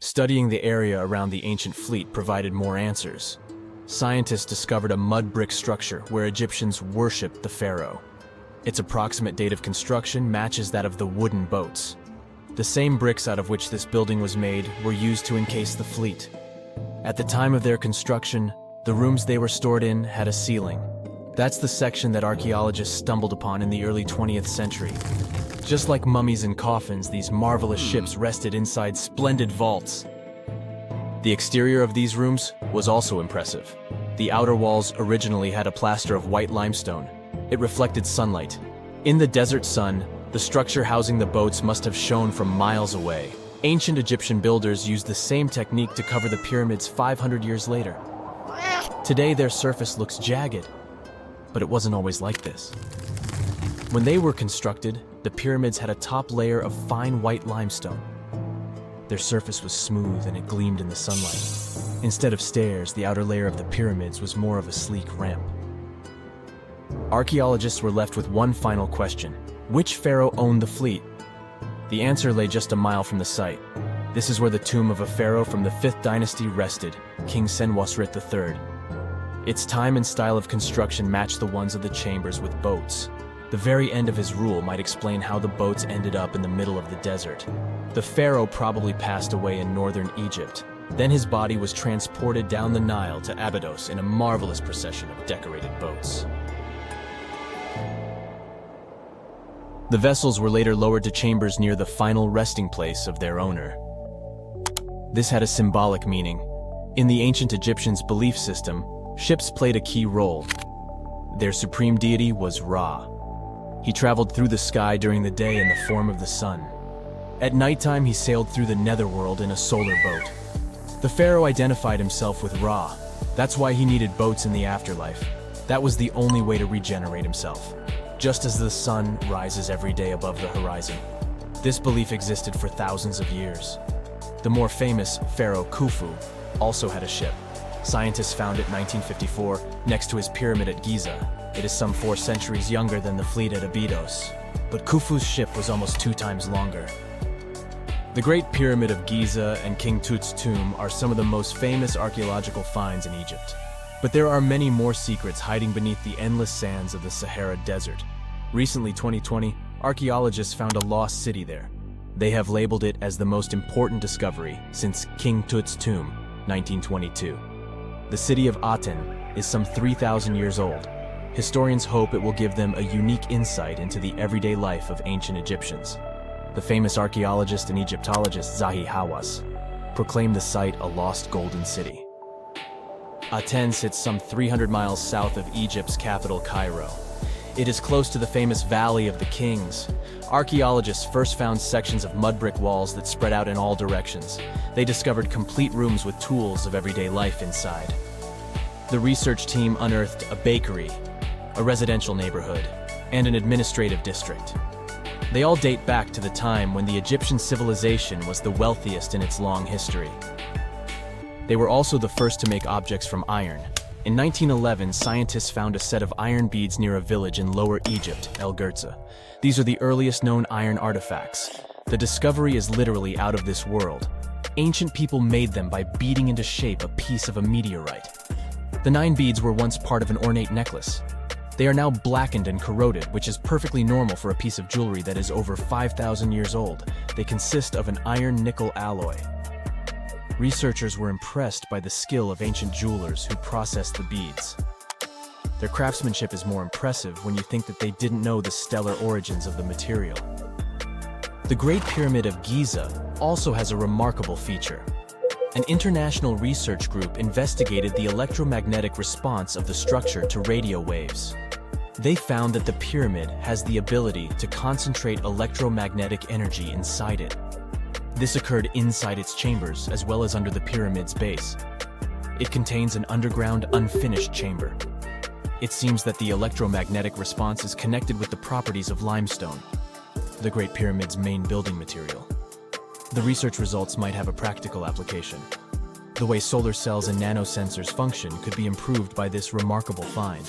Studying the area around the ancient fleet provided more answers. Scientists discovered a mud brick structure where Egyptians worshipped the pharaoh. Its approximate date of construction matches that of the wooden boats. The same bricks out of which this building was made were used to encase the fleet. At the time of their construction, the rooms they were stored in had a ceiling. That's the section that archaeologists stumbled upon in the early 20th century. Just like mummies and coffins, these marvelous ships rested inside splendid vaults. The exterior of these rooms was also impressive. The outer walls originally had a plaster of white limestone. It reflected sunlight. In the desert sun, the structure housing the boats must have shone from miles away. Ancient Egyptian builders used the same technique to cover the pyramids 500 years later. Today, their surface looks jagged, but it wasn't always like this. When they were constructed, the pyramids had a top layer of fine white limestone. Their surface was smooth and it gleamed in the sunlight. Instead of stairs, the outer layer of the pyramids was more of a sleek ramp. Archaeologists were left with one final question. Which pharaoh owned the fleet? The answer lay just a mile from the site. This is where the tomb of a pharaoh from the 5th dynasty rested, King Senwosret III. Its time and style of construction matched the ones of the chambers with boats. The very end of his rule might explain how the boats ended up in the middle of the desert. The pharaoh probably passed away in northern Egypt. Then his body was transported down the Nile to Abydos in a marvelous procession of decorated boats. The vessels were later lowered to chambers near the final resting place of their owner. This had a symbolic meaning. In the ancient Egyptians' belief system, ships played a key role. Their supreme deity was Ra. He traveled through the sky during the day in the form of the sun. At nighttime, he sailed through the netherworld in a solar boat. The pharaoh identified himself with Ra. That's why he needed boats in the afterlife. That was the only way to regenerate himself, just as the sun rises every day above the horizon. This belief existed for thousands of years. The more famous Pharaoh Khufu also had a ship. Scientists found it in 1954 next to his pyramid at Giza. It is some 4 centuries younger than the fleet at Abydos, but Khufu's ship was almost 2 times longer. The Great Pyramid of Giza and King Tut's tomb are some of the most famous archaeological finds in Egypt. But there are many more secrets hiding beneath the endless sands of the Sahara Desert. Recently, 2020, archaeologists found a lost city there. They have labeled it as the most important discovery since King Tut's tomb, 1922. The city of Aten is some 3,000 years old. Historians hope it will give them a unique insight into the everyday life of ancient Egyptians. The famous archaeologist and Egyptologist Zahi Hawass proclaimed the site a lost golden city. Aten sits some 300 miles south of Egypt's capital, Cairo. It is close to the famous Valley of the Kings. Archaeologists first found sections of mud brick walls that spread out in all directions. They discovered complete rooms with tools of everyday life inside. The research team unearthed a bakery, a residential neighborhood, and an administrative district. They all date back to the time when the Egyptian civilization was the wealthiest in its long history. They were also the first to make objects from iron. In 1911, scientists found a set of iron beads near a village in Lower Egypt, El Girza. These are the earliest known iron artifacts. The discovery is literally out of this world. Ancient people made them by beating into shape a piece of a meteorite. The 9 beads were once part of an ornate necklace. They are now blackened and corroded, which is perfectly normal for a piece of jewelry that is over 5,000 years old. They consist of an iron-nickel alloy. Researchers were impressed by the skill of ancient jewelers who processed the beads. Their craftsmanship is more impressive when you think that they didn't know the stellar origins of the material. The Great Pyramid of Giza also has a remarkable feature. An international research group investigated the electromagnetic response of the structure to radio waves. They found that the pyramid has the ability to concentrate electromagnetic energy inside it. This occurred inside its chambers as well as under the pyramid's base. It contains an underground, unfinished chamber. It seems that the electromagnetic response is connected with the properties of limestone, the Great Pyramid's main building material. The research results might have a practical application. The way solar cells and nanosensors function could be improved by this remarkable find.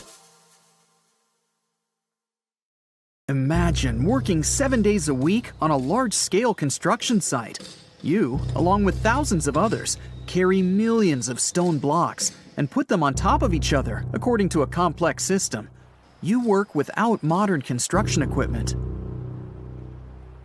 Imagine working 7 days a week on a large-scale construction site. You, along with thousands of others, carry millions of stone blocks and put them on top of each other according to a complex system. You work without modern construction equipment.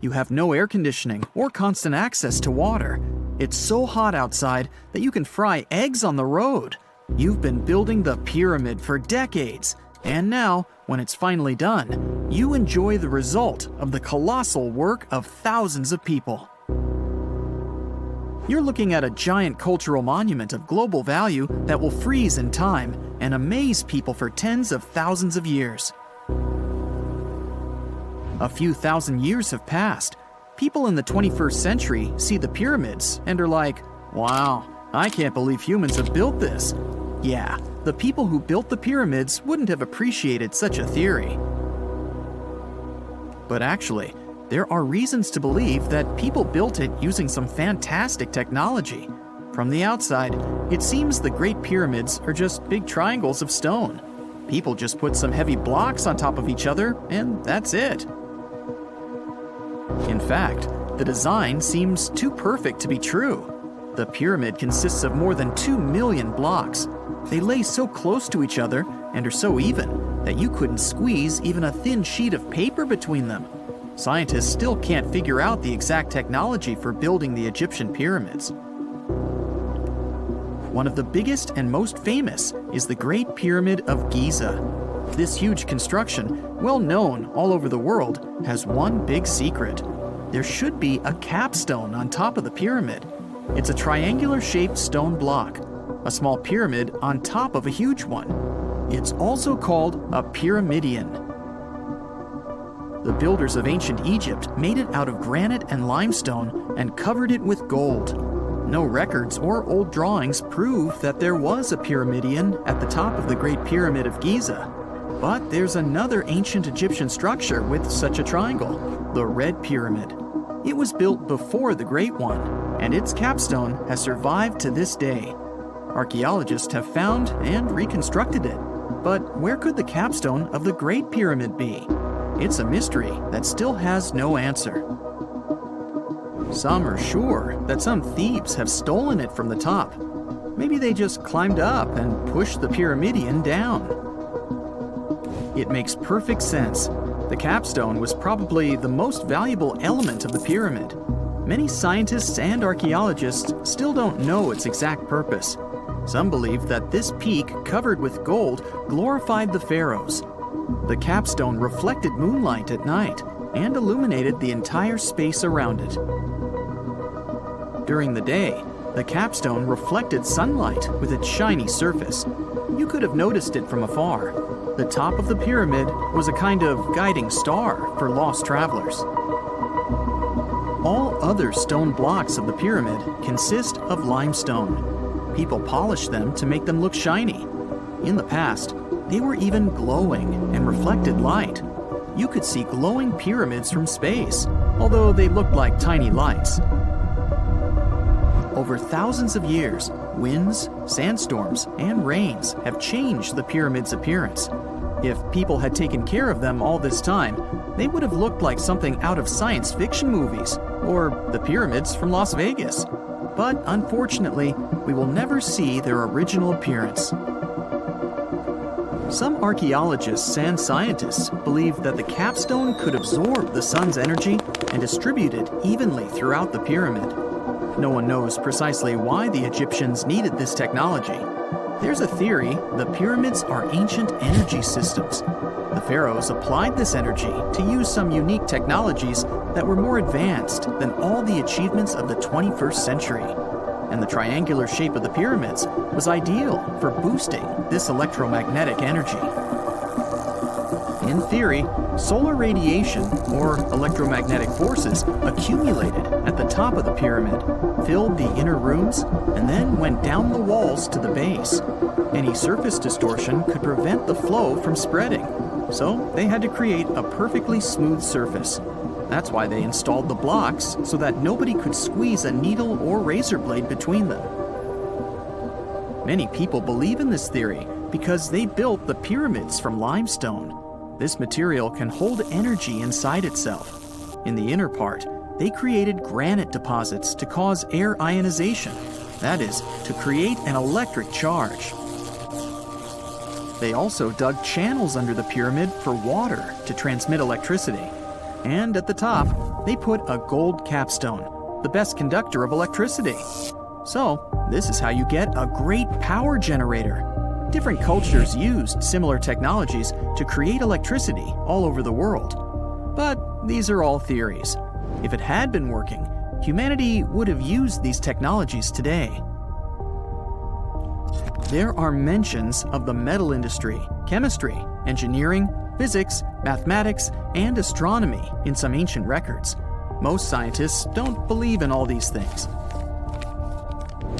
You have no air conditioning or constant access to water. It's so hot outside that you can fry eggs on the road. You've been building the pyramid for decades, and now, when it's finally done, you enjoy the result of the colossal work of thousands of people. You're looking at a giant cultural monument of global value that will freeze in time and amaze people for tens of thousands of years. A few thousand years have passed. People in the 21st century see the pyramids and are like, wow, I can't believe humans have built this. Yeah, the people who built the pyramids wouldn't have appreciated such a theory. But actually, there are reasons to believe that people built it using some fantastic technology. From the outside, it seems the Great Pyramids are just big triangles of stone. People just put some heavy blocks on top of each other, and that's it. In fact, the design seems too perfect to be true. The pyramid consists of more than 2 million blocks. They lay so close to each other and are so even that you couldn't squeeze even a thin sheet of paper between them. Scientists still can't figure out the exact technology for building the Egyptian pyramids. One of the biggest and most famous is the Great Pyramid of Giza. This huge construction, well known all over the world, has one big secret. There should be a capstone on top of the pyramid. It's a triangular-shaped stone block, a small pyramid on top of a huge one. It's also called a pyramidion. The builders of ancient Egypt made it out of granite and limestone and covered it with gold. No records or old drawings prove that there was a pyramidion at the top of the Great Pyramid of Giza. But there's another ancient Egyptian structure with such a triangle, the Red Pyramid. It was built before the Great One, and its capstone has survived to this day. Archaeologists have found and reconstructed it. But where could the capstone of the Great Pyramid be? It's a mystery that still has no answer. Some are sure that some thieves have stolen it from the top. Maybe they just climbed up and pushed the pyramidion down. It makes perfect sense. The capstone was probably the most valuable element of the pyramid. Many scientists and archaeologists still don't know its exact purpose. Some believe that this peak covered with gold glorified the pharaohs. The capstone reflected moonlight at night and illuminated the entire space around it. During the day, the capstone reflected sunlight with its shiny surface. You could have noticed it from afar. The top of the pyramid was a kind of guiding star for lost travelers. All other stone blocks of the pyramid consist of limestone. People polished them to make them look shiny. In the past, they were even glowing and reflected light. You could see glowing pyramids from space, although they looked like tiny lights. Over thousands of years, winds, sandstorms, and rains have changed the pyramid's appearance. If people had taken care of them all this time, they would have looked like something out of science fiction movies, or the pyramids from Las Vegas. But unfortunately, we will never see their original appearance. Some archaeologists and scientists believe that the capstone could absorb the sun's energy and distribute it evenly throughout the pyramid. No one knows precisely why the Egyptians needed this technology. There's a theory the pyramids are ancient energy systems. The pharaohs applied this energy to use some unique technologies that were more advanced than all the achievements of the 21st century. And the triangular shape of the pyramids was ideal for boosting this electromagnetic energy. In theory, solar radiation, or electromagnetic forces, accumulated at the top of the pyramid, filled the inner rooms, and then went down the walls to the base. Any surface distortion could prevent the flow from spreading, so they had to create a perfectly smooth surface. That's why they installed the blocks so that nobody could squeeze a needle or razor blade between them. Many people believe in this theory because they built the pyramids from limestone. This material can hold energy inside itself. In the inner part, they created granite deposits to cause air ionization, that is, to create an electric charge. They also dug channels under the pyramid for water to transmit electricity. And at the top, they put a gold capstone, the best conductor of electricity. So, this is how you get a great power generator. Different cultures used similar technologies to create electricity all over the world. But these are all theories. If it had been working, humanity would have used these technologies today. There are mentions of the metal industry, chemistry, engineering, physics, mathematics, and astronomy in some ancient records. Most scientists don't believe in all these things.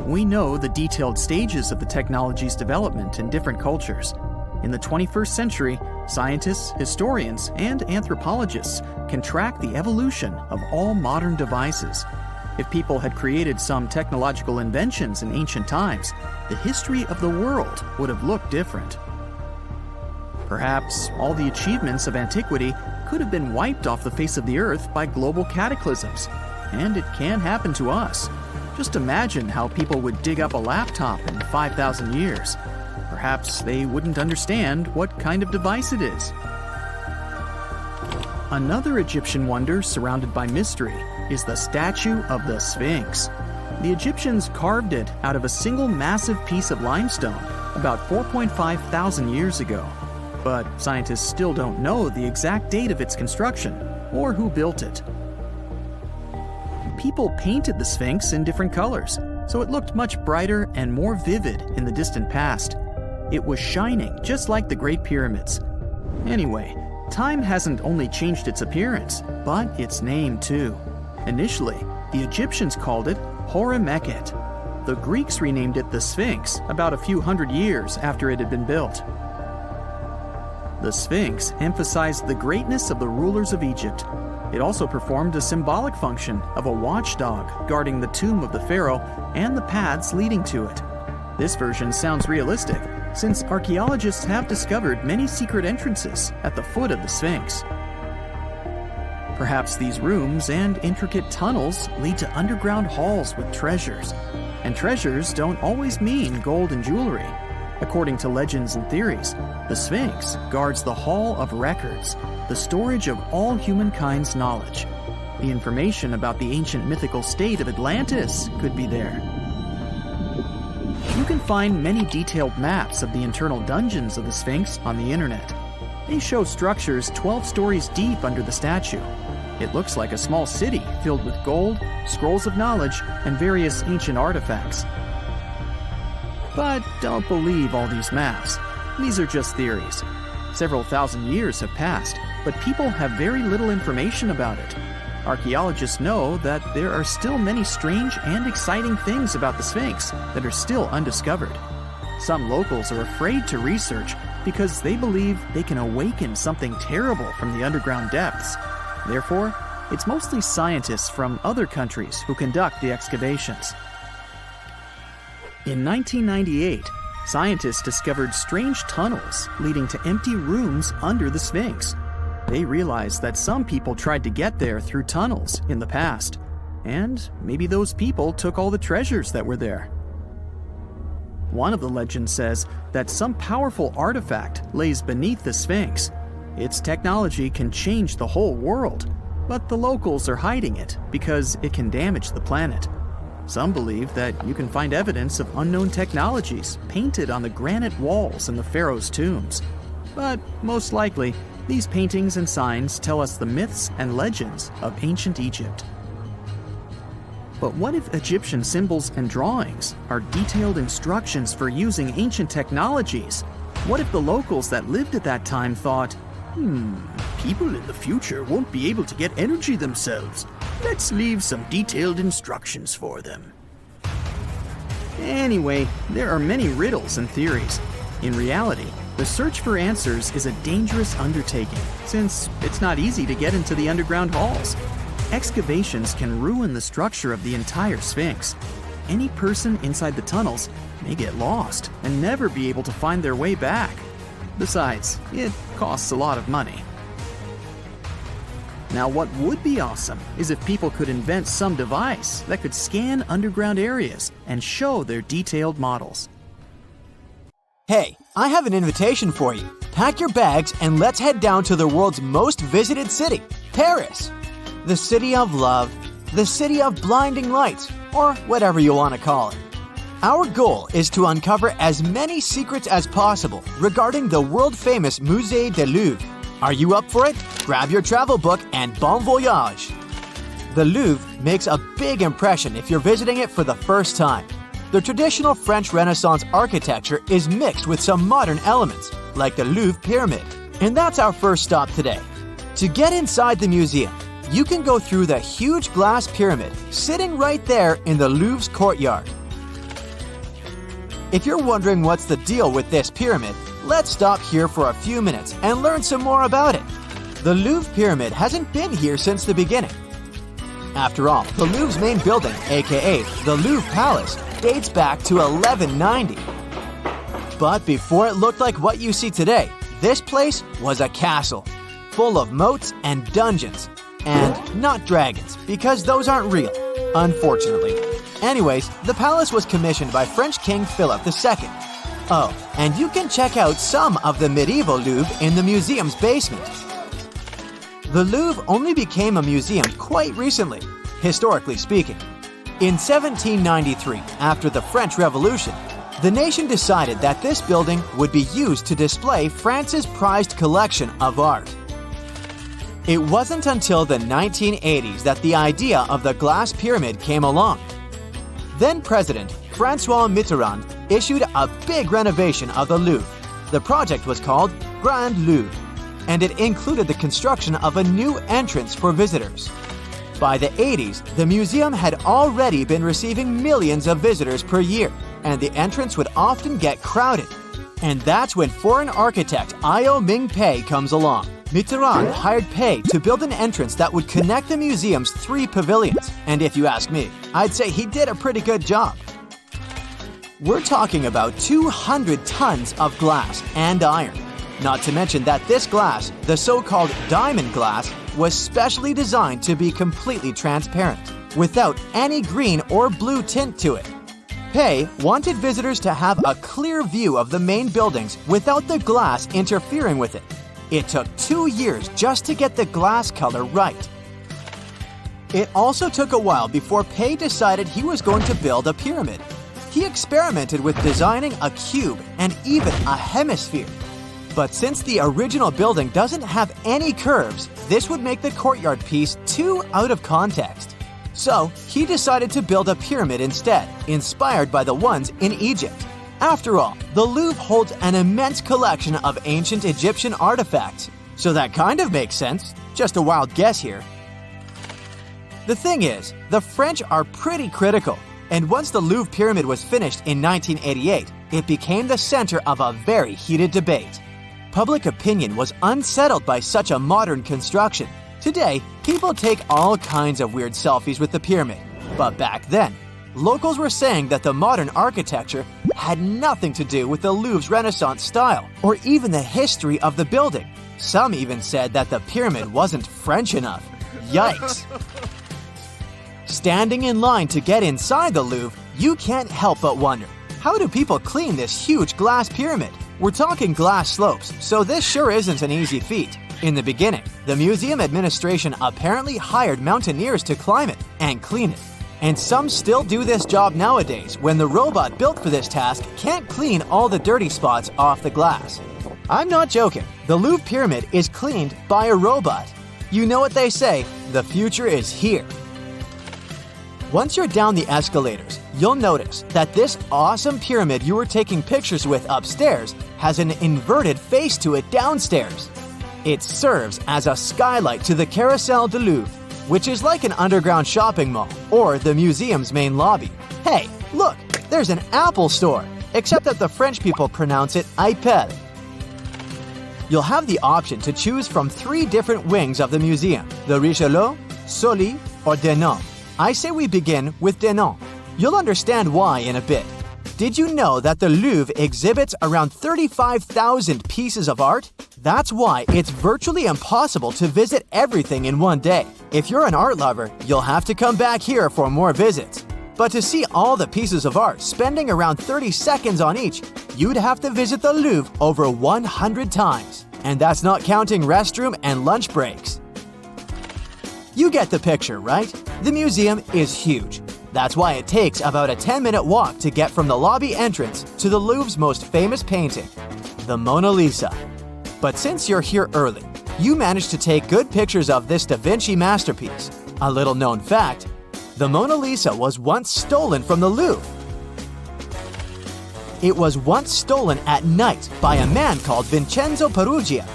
We know the detailed stages of the technology's development in different cultures. In the 21st century, scientists, historians, and anthropologists can track the evolution of all modern devices. If people had created some technological inventions in ancient times, the history of the world would have looked different. Perhaps all the achievements of antiquity could have been wiped off the face of the earth by global cataclysms. And it can happen to us. Just imagine how people would dig up a laptop in 5,000 years. Perhaps they wouldn't understand what kind of device it is. Another Egyptian wonder surrounded by mystery is the statue of the Sphinx. The Egyptians carved it out of a single massive piece of limestone about 4.5 thousand years ago. But scientists still don't know the exact date of its construction or who built it. People painted the Sphinx in different colors, so it looked much brighter and more vivid in the distant past. It was shining just like the Great Pyramids. Anyway, time hasn't only changed its appearance, but its name too. Initially, the Egyptians called it Horemeket. The Greeks renamed it the Sphinx about a few hundred years after it had been built. The Sphinx emphasized the greatness of the rulers of Egypt. It also performed a symbolic function of a watchdog guarding the tomb of the pharaoh and the paths leading to it. This version sounds realistic, since archaeologists have discovered many secret entrances at the foot of the Sphinx. Perhaps these rooms and intricate tunnels lead to underground halls with treasures. And treasures don't always mean gold and jewelry. According to legends and theories, the Sphinx guards the Hall of Records, the storage of all humankind's knowledge. The information about the ancient mythical state of Atlantis could be there. You can find many detailed maps of the internal dungeons of the Sphinx on the internet. They show structures 12 stories deep under the statue. It looks like a small city filled with gold, scrolls of knowledge, and various ancient artifacts. But don't believe all these maps. These are just theories. Several thousand years have passed, but people have very little information about it. Archaeologists know that there are still many strange and exciting things about the Sphinx that are still undiscovered. Some locals are afraid to research because they believe they can awaken something terrible from the underground depths. Therefore, it's mostly scientists from other countries who conduct the excavations. In 1998, scientists discovered strange tunnels leading to empty rooms under the Sphinx. They realized that some people tried to get there through tunnels in the past, and maybe those people took all the treasures that were there. One of the legends says that some powerful artifact lays beneath the Sphinx. Its technology can change the whole world, but the locals are hiding it because it can damage the planet. Some believe that you can find evidence of unknown technologies painted on the granite walls in the pharaohs' tombs. But most likely, these paintings and signs tell us the myths and legends of ancient Egypt. But what if Egyptian symbols and drawings are detailed instructions for using ancient technologies? What if the locals that lived at that time thought, people in the future won't be able to get energy themselves. Let's leave some detailed instructions for them. Anyway, there are many riddles and theories. In reality, the search for answers is a dangerous undertaking, since it's not easy to get into the underground halls. Excavations can ruin the structure of the entire Sphinx. Any person inside the tunnels may get lost and never be able to find their way back. Besides, it costs a lot of money. Now, what would be awesome is if people could invent some device that could scan underground areas and show their detailed models. Hey, I have an invitation for you. Pack your bags and let's head down to the world's most visited city, Paris. The city of love, the city of blinding lights, or whatever you want to call it. Our goal is to uncover as many secrets as possible regarding the world-famous Musée du Louvre. Are you up for it? Grab your travel book and bon voyage! The Louvre makes a big impression if you're visiting it for the first time. The traditional French Renaissance architecture is mixed with some modern elements, like the Louvre Pyramid. And that's our first stop today. To get inside the museum, you can go through the huge glass pyramid sitting right there in the Louvre's courtyard. If you're wondering what's the deal with this pyramid, let's stop here for a few minutes and learn some more about it. The Louvre Pyramid hasn't been here since the beginning. After all, the Louvre's main building, aka the Louvre Palace, dates back to 1190. But before it looked like what you see today, this place was a castle, full of moats and dungeons. And not dragons, because those aren't real, unfortunately. Anyways, the palace was commissioned by French King Philip II. Oh, and you can check out some of the medieval Louvre in the museum's basement. The Louvre only became a museum quite recently, historically speaking. In 1793, after the French Revolution, the nation decided that this building would be used to display France's prized collection of art. It wasn't until the 1980s that the idea of the glass pyramid came along. Then President François Mitterrand issued a big renovation of the Louvre. The project was called Grand Louvre, and it included the construction of a new entrance for visitors. By the 80s, the museum had already been receiving millions of visitors per year, and the entrance would often get crowded. And that's when foreign architect Io Ming Pei comes along. Mitterrand hired Pei to build an entrance that would connect the museum's 3 pavilions, and if you ask me, I'd say he did a pretty good job. We're talking about 200 tons of glass and iron. Not to mention that this glass, the so-called diamond glass, was specially designed to be completely transparent, without any green or blue tint to it. Pei wanted visitors to have a clear view of the main buildings without the glass interfering with it. It took 2 years just to get the glass color right. It also took a while before Pei decided he was going to build a pyramid. He experimented with designing a cube and even a hemisphere. But since the original building doesn't have any curves, this would make the courtyard piece too out of context. So, he decided to build a pyramid instead, inspired by the ones in Egypt. After all, the Louvre holds an immense collection of ancient Egyptian artifacts, so that kind of makes sense. Just a wild guess here. The thing is, the French are pretty critical, and once the Louvre pyramid was finished in 1988, it became the center of a very heated debate. Public opinion was unsettled by such a modern construction. Today, people take all kinds of weird selfies with the pyramid. But back then, locals were saying that the modern architecture had nothing to do with the Louvre's Renaissance style, or even the history of the building. Some even said that the pyramid wasn't French enough. Yikes! Standing in line to get inside the Louvre, you can't help but wonder, how do people clean this huge glass pyramid? We're talking glass slopes, so this sure isn't an easy feat. In the beginning, the museum administration apparently hired mountaineers to climb it and clean it. And some still do this job nowadays when the robot built for this task can't clean all the dirty spots off the glass. I'm not joking, the Louvre pyramid is cleaned by a robot. You know what they say, the future is here. Once you're down the escalators, you'll notice that this awesome pyramid you were taking pictures with upstairs has an inverted face to it downstairs. It serves as a skylight to the Carousel du Louvre, which is like an underground shopping mall or the museum's main lobby. Hey, look, there's an Apple store, except that the French people pronounce it Apple. You'll have the option to choose from 3 different wings of the museum, the Richelieu, Sully, or Denon. I say we begin with Denon. You'll understand why in a bit. Did you know that the Louvre exhibits around 35,000 pieces of art? That's why it's virtually impossible to visit everything in one day. If you're an art lover, you'll have to come back here for more visits. But to see all the pieces of art spending around 30 seconds on each, you'd have to visit the Louvre over 100 times. And that's not counting restroom and lunch breaks. You get the picture, right? The museum is huge. That's why it takes about a 10-minute walk to get from the lobby entrance to the Louvre's most famous painting, the Mona Lisa. But since you're here early, you managed to take good pictures of this Da Vinci masterpiece. A little known fact, the Mona Lisa was once stolen from the Louvre. It was once stolen at night by a man called Vincenzo Peruggia.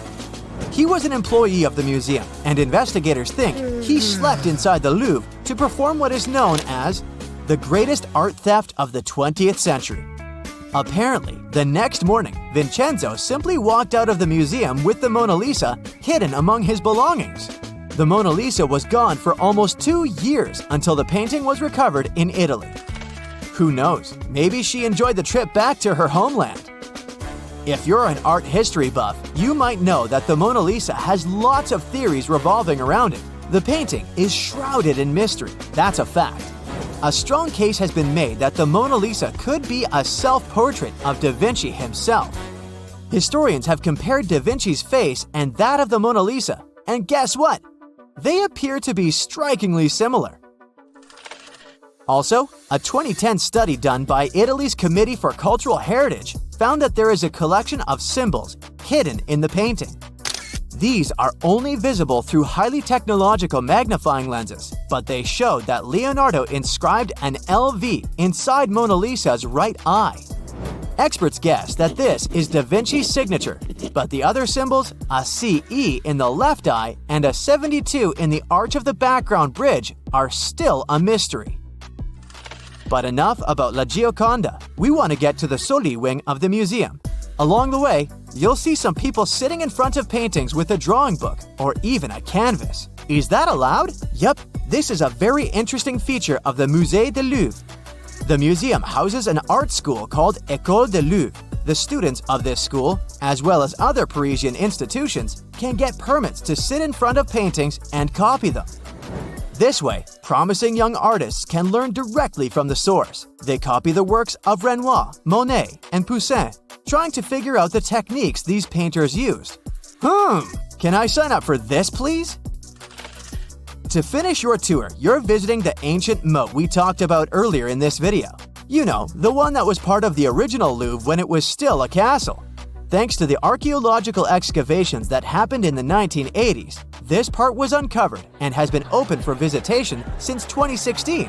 He was an employee of the museum, and investigators think he slept inside the Louvre to perform what is known as the greatest art theft of the 20th century. Apparently, the next morning, Vincenzo simply walked out of the museum with the Mona Lisa hidden among his belongings. The Mona Lisa was gone for almost 2 years until the painting was recovered in Italy. Who knows, maybe she enjoyed the trip back to her homeland. If you're an art history buff, you might know that the Mona Lisa has lots of theories revolving around it. The painting is shrouded in mystery, that's a fact. A strong case has been made that the Mona Lisa could be a self-portrait of Da Vinci himself. Historians have compared Da Vinci's face and that of the Mona Lisa, and guess what? They appear to be strikingly similar. Also, a 2010 study done by Italy's Committee for Cultural Heritage found that there is a collection of symbols hidden in the painting. These are only visible through highly technological magnifying lenses, but they showed that Leonardo inscribed an LV inside Mona Lisa's right eye. Experts guess that this is Da Vinci's signature, but the other symbols, a CE in the left eye and a 72 in the arch of the background bridge, are still a mystery. But enough about La Gioconda. We want to get to the Soli wing of the museum. Along the way, you'll see some people sitting in front of paintings with a drawing book or even a canvas. Is that allowed? Yep, this is a very interesting feature of the Musée du Louvre. The museum houses an art school called École du Louvre. The students of this school, as well as other Parisian institutions, can get permits to sit in front of paintings and copy them. This way, promising young artists can learn directly from the source. They copy the works of Renoir, Monet, and Poussin, trying to figure out the techniques these painters used. Can I sign up for this, please? To finish your tour, you're visiting the ancient moat we talked about earlier in this video. You know, the one that was part of the original Louvre when it was still a castle. Thanks to the archaeological excavations that happened in the 1980s, this part was uncovered and has been open for visitation since 2016.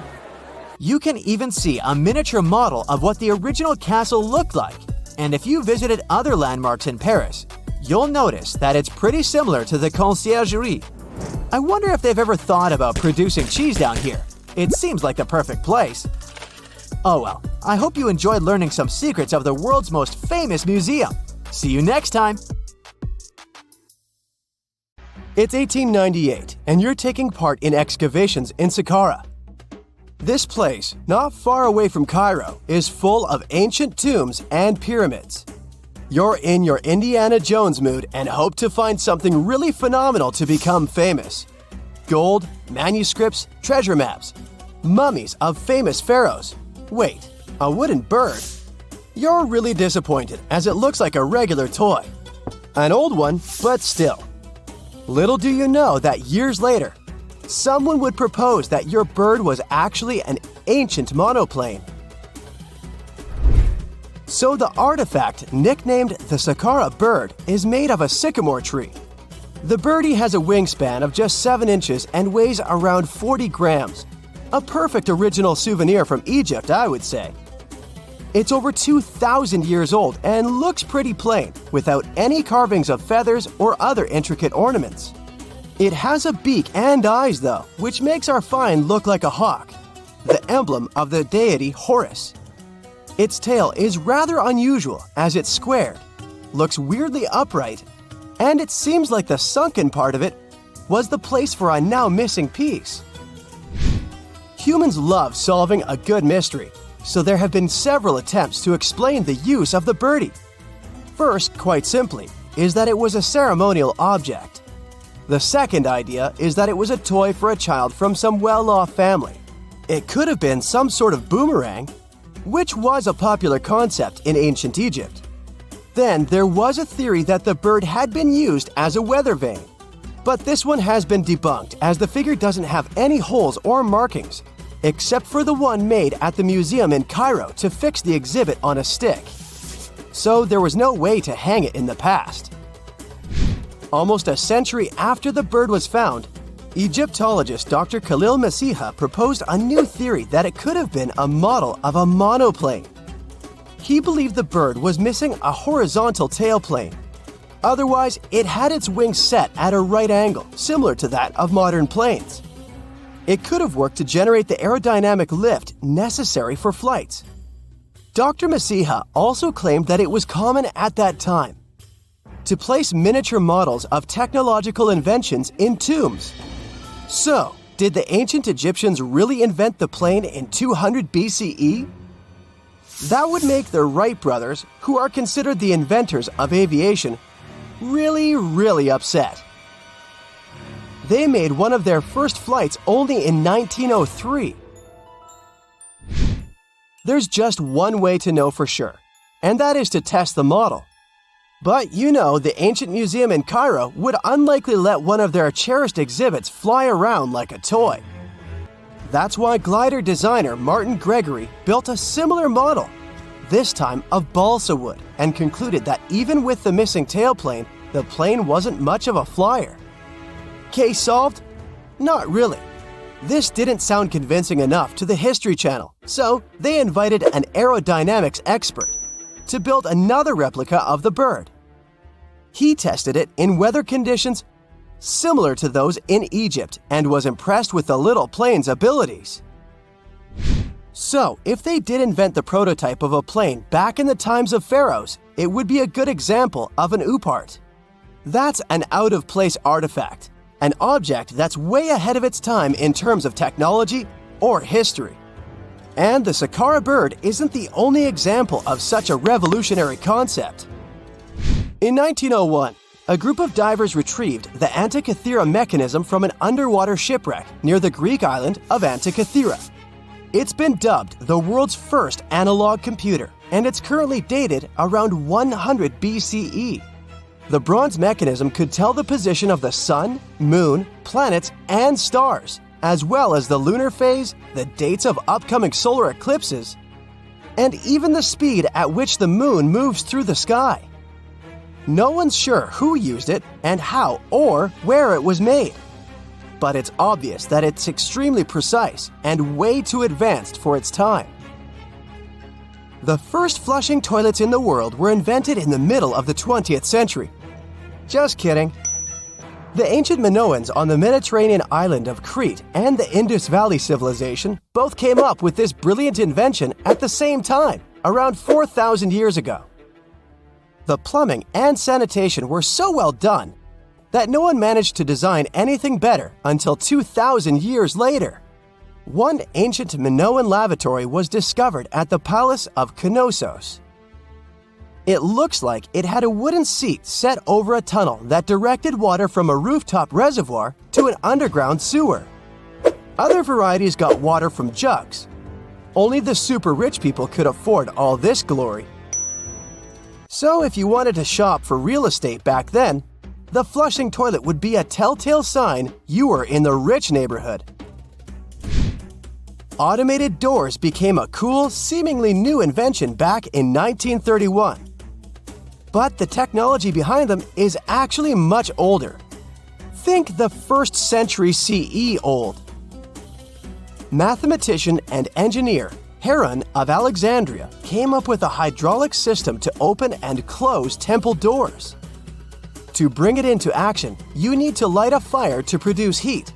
You can even see a miniature model of what the original castle looked like. And if you visited other landmarks in Paris, you'll notice that it's pretty similar to the Conciergerie. I wonder if they've ever thought about producing cheese down here. It seems like the perfect place. Oh well, I hope you enjoyed learning some secrets of the world's most famous museum. See you next time! It's 1898, and you're taking part in excavations in Saqqara. This place, not far away from Cairo, is full of ancient tombs and pyramids. You're in your Indiana Jones mood and hope to find something really phenomenal to become famous. Gold, manuscripts, treasure maps, mummies of famous pharaohs. Wait, a wooden bird? You're really disappointed as it looks like a regular toy. An old one, but still. Little do you know that years later, someone would propose that your bird was actually an ancient monoplane. So the artifact, nicknamed the Saqqara bird, is made of a sycamore tree. The birdie has a wingspan of just 7 inches and weighs around 40 grams. A perfect original souvenir from Egypt, I would say. It's over 2,000 years old and looks pretty plain, without any carvings of feathers or other intricate ornaments. It has a beak and eyes though, which makes our find look like a hawk, the emblem of the deity Horus. Its tail is rather unusual as it's squared, looks weirdly upright, and it seems like the sunken part of it was the place for a now missing piece. Humans love solving a good mystery, so there have been several attempts to explain the use of the birdie. First, quite simply, is that it was a ceremonial object. The second idea is that it was a toy for a child from some well-off family. It could have been some sort of boomerang, which was a popular concept in ancient Egypt. Then there was a theory that the bird had been used as a weather vane. But this one has been debunked as the figure doesn't have any holes or markings, except for the one made at the museum in Cairo to fix the exhibit on a stick. So there was no way to hang it in the past. Almost a century after the bird was found, Egyptologist Dr. Khalil Masiha proposed a new theory that it could have been a model of a monoplane. He believed the bird was missing a horizontal tailplane. Otherwise, it had its wings set at a right angle, similar to that of modern planes. It could have worked to generate the aerodynamic lift necessary for flights. Dr. Masiha also claimed that it was common at that time to place miniature models of technological inventions in tombs. So, did the ancient Egyptians really invent the plane in 200 BCE? That would make the Wright brothers, who are considered the inventors of aviation, really upset. They made one of their first flights only in 1903. There's just one way to know for sure, and that is to test the model. But you know, the ancient museum in Cairo would unlikely let one of their cherished exhibits fly around like a toy. That's why glider designer Martin Gregory built a similar model, this time of balsa wood, and concluded that even with the missing tailplane, the plane wasn't much of a flyer. Case solved? Not really. This didn't sound convincing enough to the History Channel, so they invited an aerodynamics expert to build another replica of the bird. He tested it in weather conditions similar to those in Egypt and was impressed with the little plane's abilities. So, if they did invent the prototype of a plane back in the times of pharaohs, it would be a good example of an oupart. That's an out-of-place artifact, an object that's way ahead of its time in terms of technology or history. And the Saqqara bird isn't the only example of such a revolutionary concept. In 1901, a group of divers retrieved the Antikythera mechanism from an underwater shipwreck near the Greek island of Antikythera. It's been dubbed the world's first analog computer, and it's currently dated around 100 BCE. The bronze mechanism could tell the position of the sun, moon, planets, and stars, as well as the lunar phase, the dates of upcoming solar eclipses, and even the speed at which the moon moves through the sky. No one's sure who used it and how or where it was made. But it's obvious that it's extremely precise and way too advanced for its time. The first flushing toilets in the world were invented in the middle of the 20th century. Just kidding. The ancient Minoans on the Mediterranean island of Crete and the Indus Valley civilization both came up with this brilliant invention at the same time, around 4,000 years ago. The plumbing and sanitation were so well done that no one managed to design anything better until 2,000 years later. One ancient Minoan lavatory was discovered at the Palace of Knossos. It looks like it had a wooden seat set over a tunnel that directed water from a rooftop reservoir to an underground sewer. Other varieties got water from jugs. Only the super rich people could afford all this glory. So if you wanted to shop for real estate back then, the flushing toilet would be a telltale sign you were in the rich neighborhood. Automated doors became a cool, seemingly new invention back in 1931. But the technology behind them is actually much older. Think the 1st century CE old. Mathematician and engineer Heron of Alexandria came up with a hydraulic system to open and close temple doors. To bring it into action, you need to light a fire to produce heat.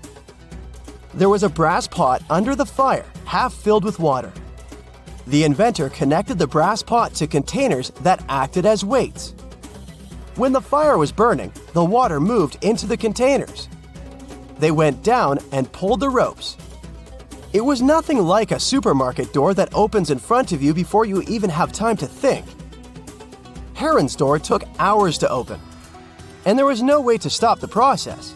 There was a brass pot under the fire, half filled with water. The inventor connected the brass pot to containers that acted as weights. When the fire was burning, the water moved into the containers. They went down and pulled the ropes. It was nothing like a supermarket door that opens in front of you before you even have time to think. Heron's door took hours to open, and there was no way to stop the process.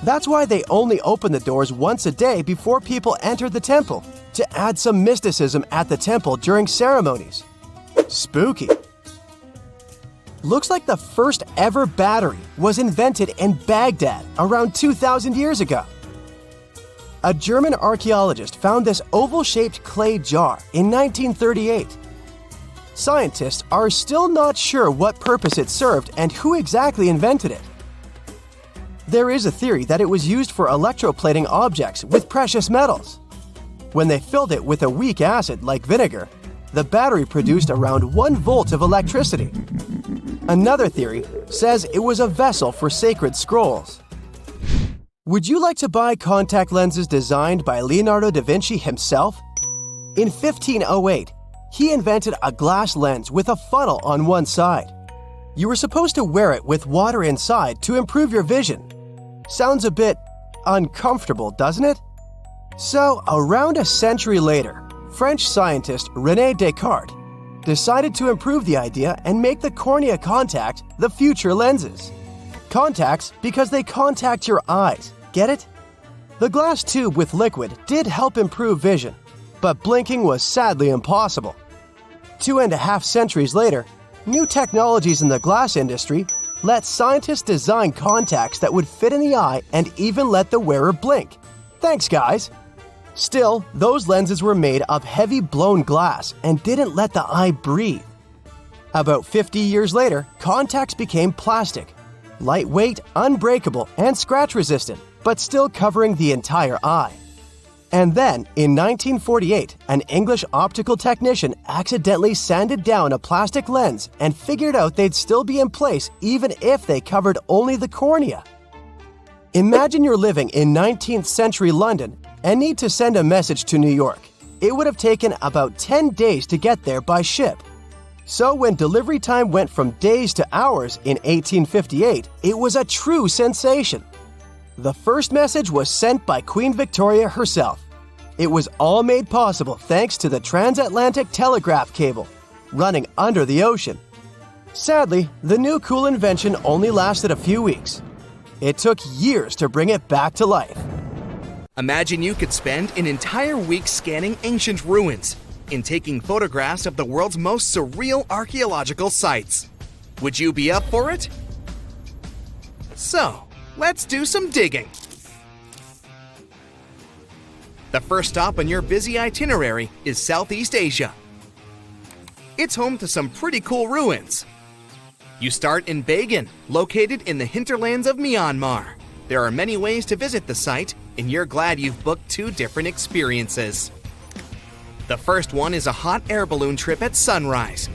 That's why they only opened the doors once a day before people entered the temple, to add some mysticism at the temple during ceremonies. Spooky. Looks like the first ever battery was invented in Baghdad around 2,000 years ago. A German archaeologist found this oval-shaped clay jar in 1938. Scientists are still not sure what purpose it served and who exactly invented it. There is a theory that it was used for electroplating objects with precious metals. When they filled it with a weak acid like vinegar, the battery produced around 1 volt of electricity. Another theory says it was a vessel for sacred scrolls. Would you like to buy contact lenses designed by Leonardo da Vinci himself? In 1508, he invented a glass lens with a funnel on one side. You were supposed to wear it with water inside to improve your vision. Sounds a bit uncomfortable, doesn't it? So, around a century later, French scientist René Descartes decided to improve the idea and make the cornea contact the future lenses. Contacts because they contact your eyes, get it? The glass tube with liquid did help improve vision, but blinking was sadly impossible. 2.5 centuries later, new technologies in the glass industry let scientists design contacts that would fit in the eye and even let the wearer blink. Thanks, guys! Still, those lenses were made of heavy blown glass and didn't let the eye breathe. About 50 years later, contacts became plastic, lightweight, unbreakable, and scratch-resistant, but still covering the entire eye. And then, in 1948, an English optical technician accidentally sanded down a plastic lens and figured out they'd still be in place even if they covered only the cornea. Imagine you're living in 19th century London and need to send a message to New York. It would have taken about 10 days to get there by ship. So when delivery time went from days to hours in 1858, it was a true sensation. The first message was sent by Queen Victoria herself. It was all made possible thanks to the transatlantic telegraph cable, running under the ocean. Sadly, the new cool invention only lasted a few weeks. It took years to bring it back to life. Imagine you could spend an entire week scanning ancient ruins and taking photographs of the world's most surreal archaeological sites. Would you be up for it? So, let's do some digging. The first stop on your busy itinerary is Southeast Asia. It's home to some pretty cool ruins. You start in Bagan, located in the hinterlands of Myanmar. There are many ways to visit the site, and you're glad you've booked 2 different experiences. The first one is a hot air balloon trip at sunrise.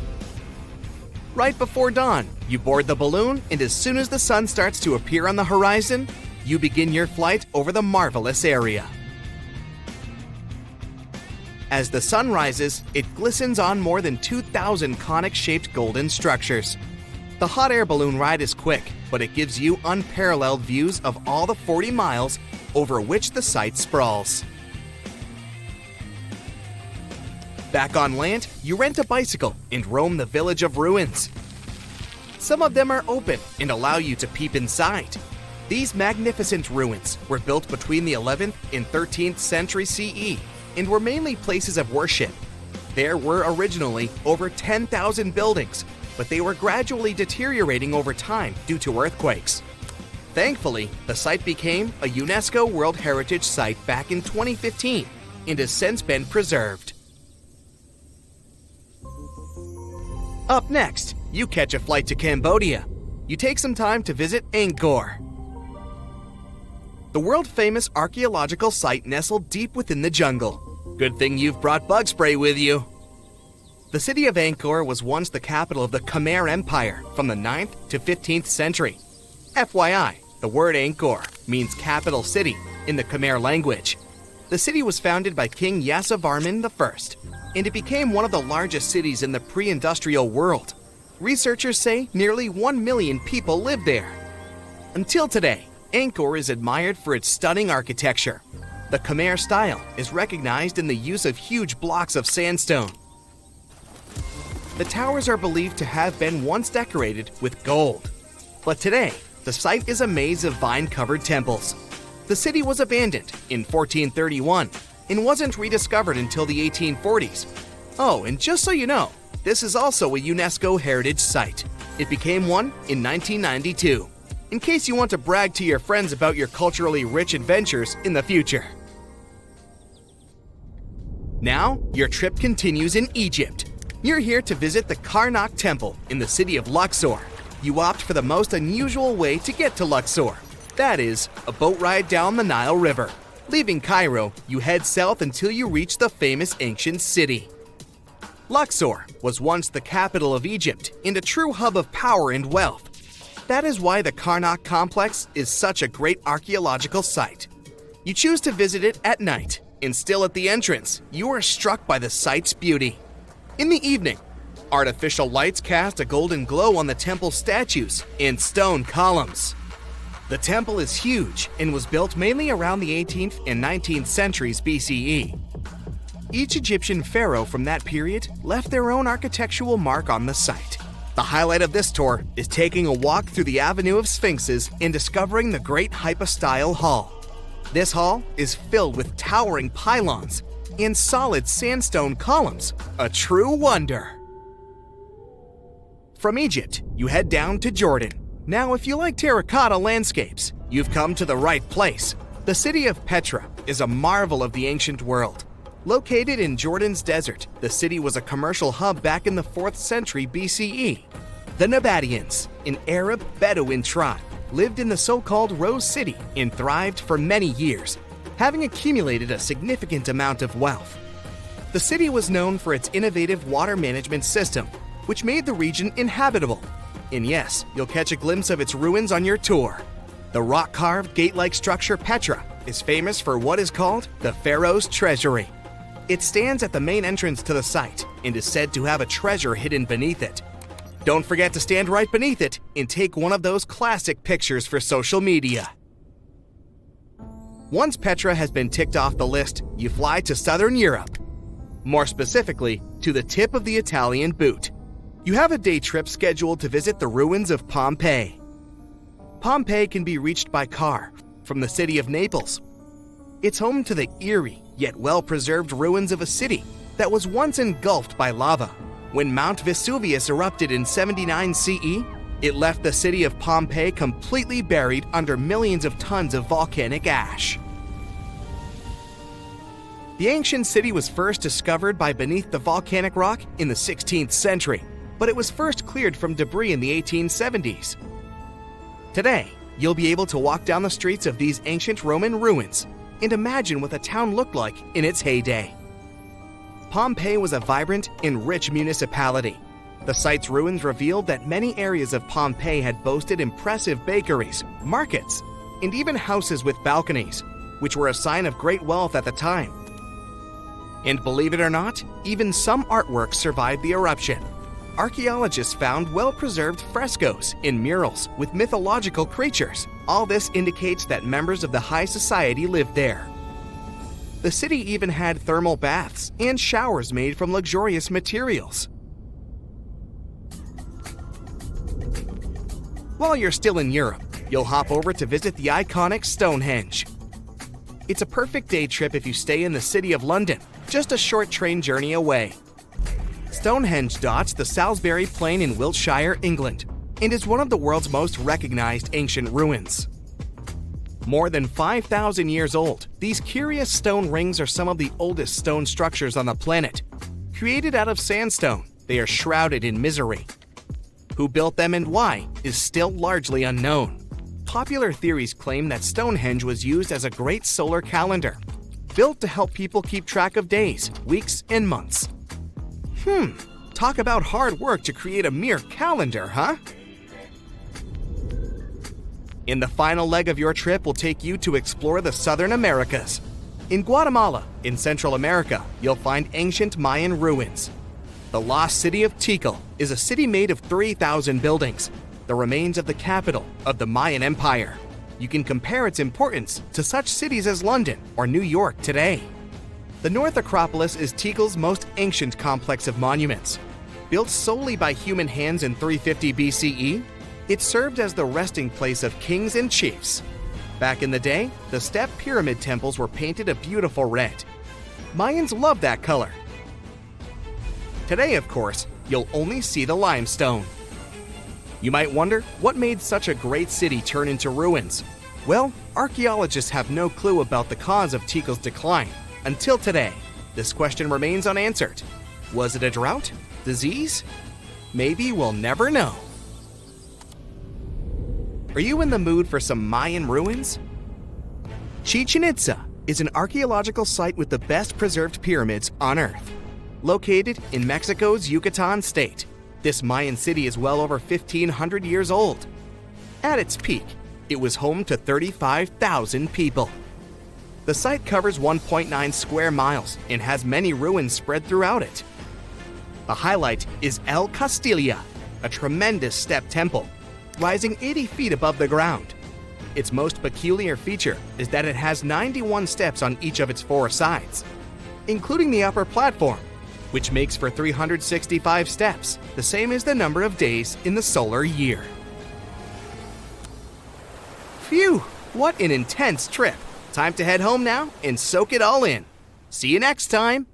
Right before dawn, you board the balloon, and as soon as the sun starts to appear on the horizon, you begin your flight over the marvelous area. As the sun rises, it glistens on more than 2,000 conic-shaped golden structures. The hot air balloon ride is quick, but it gives you unparalleled views of all the 40 miles over which the site sprawls. Back on land, you rent a bicycle and roam the village of ruins. Some of them are open and allow you to peep inside. These magnificent ruins were built between the 11th and 13th century CE and were mainly places of worship. There were originally over 10,000 buildings, but they were gradually deteriorating over time due to earthquakes. Thankfully, the site became a UNESCO World Heritage Site back in 2015 and has since been preserved. Up next, you catch a flight to Cambodia. You take some time to visit Angkor, the world-famous archaeological site nestled deep within the jungle. Good thing you've brought bug spray with you. The city of Angkor was once the capital of the Khmer Empire from the 9th to 15th century. FYI, the word Angkor means capital city in the Khmer language. The city was founded by King Yasovarman I, and it became one of the largest cities in the pre-industrial world. Researchers say nearly 1 million people live there. Until today, Angkor is admired for its stunning architecture. The Khmer style is recognized in the use of huge blocks of sandstone. The towers are believed to have been once decorated with gold. But today, the site is a maze of vine-covered temples. The city was abandoned in 1431 and wasn't rediscovered until the 1840s. Oh, and just so you know, this is also a UNESCO Heritage Site. It became one in 1992, in case you want to brag to your friends about your culturally rich adventures in the future. Now, your trip continues in Egypt. You're here to visit the Karnak Temple in the city of Luxor. You opt for the most unusual way to get to Luxor. That is, a boat ride down the Nile River. Leaving Cairo, you head south until you reach the famous ancient city. Luxor was once the capital of Egypt and a true hub of power and wealth. That is why the Karnak complex is such a great archaeological site. You choose to visit it at night, and still at the entrance, you are struck by the site's beauty. In the evening, artificial lights cast a golden glow on the temple statues and stone columns. The temple is huge and was built mainly around the 18th and 19th centuries BCE. Each Egyptian pharaoh from that period left their own architectural mark on the site. The highlight of this tour is taking a walk through the Avenue of Sphinxes and discovering the Great Hypostyle Hall. This hall is filled with towering pylons and solid sandstone columns, a true wonder. From Egypt, you head down to Jordan. Now, if you like terracotta landscapes, you've come to the right place. The city of Petra is a marvel of the ancient world. Located in Jordan's desert, the city was a commercial hub back in the 4th century BCE. The Nabateans, an Arab Bedouin tribe, lived in the so-called Rose City and thrived for many years. having accumulated a significant amount of wealth. The city was known for its innovative water management system, which made the region inhabitable. And yes, you'll catch a glimpse of its ruins on your tour. The rock-carved, gate-like structure Petra is famous for what is called the pharaohs' treasury. It stands at the main entrance to the site and is said to have a treasure hidden beneath it. Don't forget to stand right beneath it and take one of those classic pictures for social media. Once Petra has been ticked off the list, you fly to southern Europe. More specifically, to the tip of the Italian boot. You have a day trip scheduled to visit the ruins of Pompeii. Pompeii can be reached by car from the city of Naples. It's home to the eerie yet well-preserved ruins of a city that was once engulfed by lava. When Mount Vesuvius erupted in 79 CE, it left the city of Pompeii completely buried under millions of tons of volcanic ash. The ancient city was first discovered by beneath the volcanic rock in the 16th century, but it was first cleared from debris in the 1870s. Today, you'll be able to walk down the streets of these ancient Roman ruins and imagine what the town looked like in its heyday. Pompeii was a vibrant and rich municipality. The site's ruins revealed that many areas of Pompeii had boasted impressive bakeries, markets, and even houses with balconies, which were a sign of great wealth at the time. And believe it or not, even some artworks survived the eruption. Archaeologists found well-preserved frescoes and murals with mythological creatures. All this indicates that members of the high society lived there. The city even had thermal baths and showers made from luxurious materials. While you're still in Europe, you'll hop over to visit the iconic Stonehenge. It's a perfect day trip if you stay in the city of London, just a short train journey away. Stonehenge dots the Salisbury Plain in Wiltshire, England, and is one of the world's most recognized ancient ruins. More than 5,000 years old, these curious stone rings are some of the oldest stone structures on the planet. Created out of sandstone, they are shrouded in misery. Who built them and why is still largely unknown. Popular theories claim that Stonehenge was used as a great solar calendar, built to help people keep track of days, weeks, and months. Talk about hard work to create a mere calendar, huh? In the final leg of your trip, we'll take you to explore the Southern Americas. In Guatemala, in Central America, you'll find ancient Mayan ruins. The lost city of Tikal is a city made of 3,000 buildings, the remains of the capital of the Mayan Empire. You can compare its importance to such cities as London or New York today. The North Acropolis is Tikal's most ancient complex of monuments. Built solely by human hands in 350 BCE, it served as the resting place of kings and chiefs. Back in the day, the step pyramid temples were painted a beautiful red. Mayans loved that color. Today, of course, you'll only see the limestone. You might wonder what made such a great city turn into ruins. Well, archaeologists have no clue about the cause of Tikal's decline. Until today, this question remains unanswered. Was it a drought? Disease? Maybe we'll never know. Are you in the mood for some Mayan ruins? Chichen Itza is an archaeological site with the best preserved pyramids on Earth. Located in Mexico's Yucatan state, this Mayan city is well over 1,500 years old. At its peak, it was home to 35,000 people. The site covers 1.9 square miles and has many ruins spread throughout it. The highlight is El Castilla, a tremendous step temple, rising 80 feet above the ground. Its most peculiar feature is that it has 91 steps on each of its 4 sides, including the upper platform, which makes for 365 steps, the same as the number of days in the solar year. Phew, what an intense trip. Time to head home now and soak it all in. See you next time.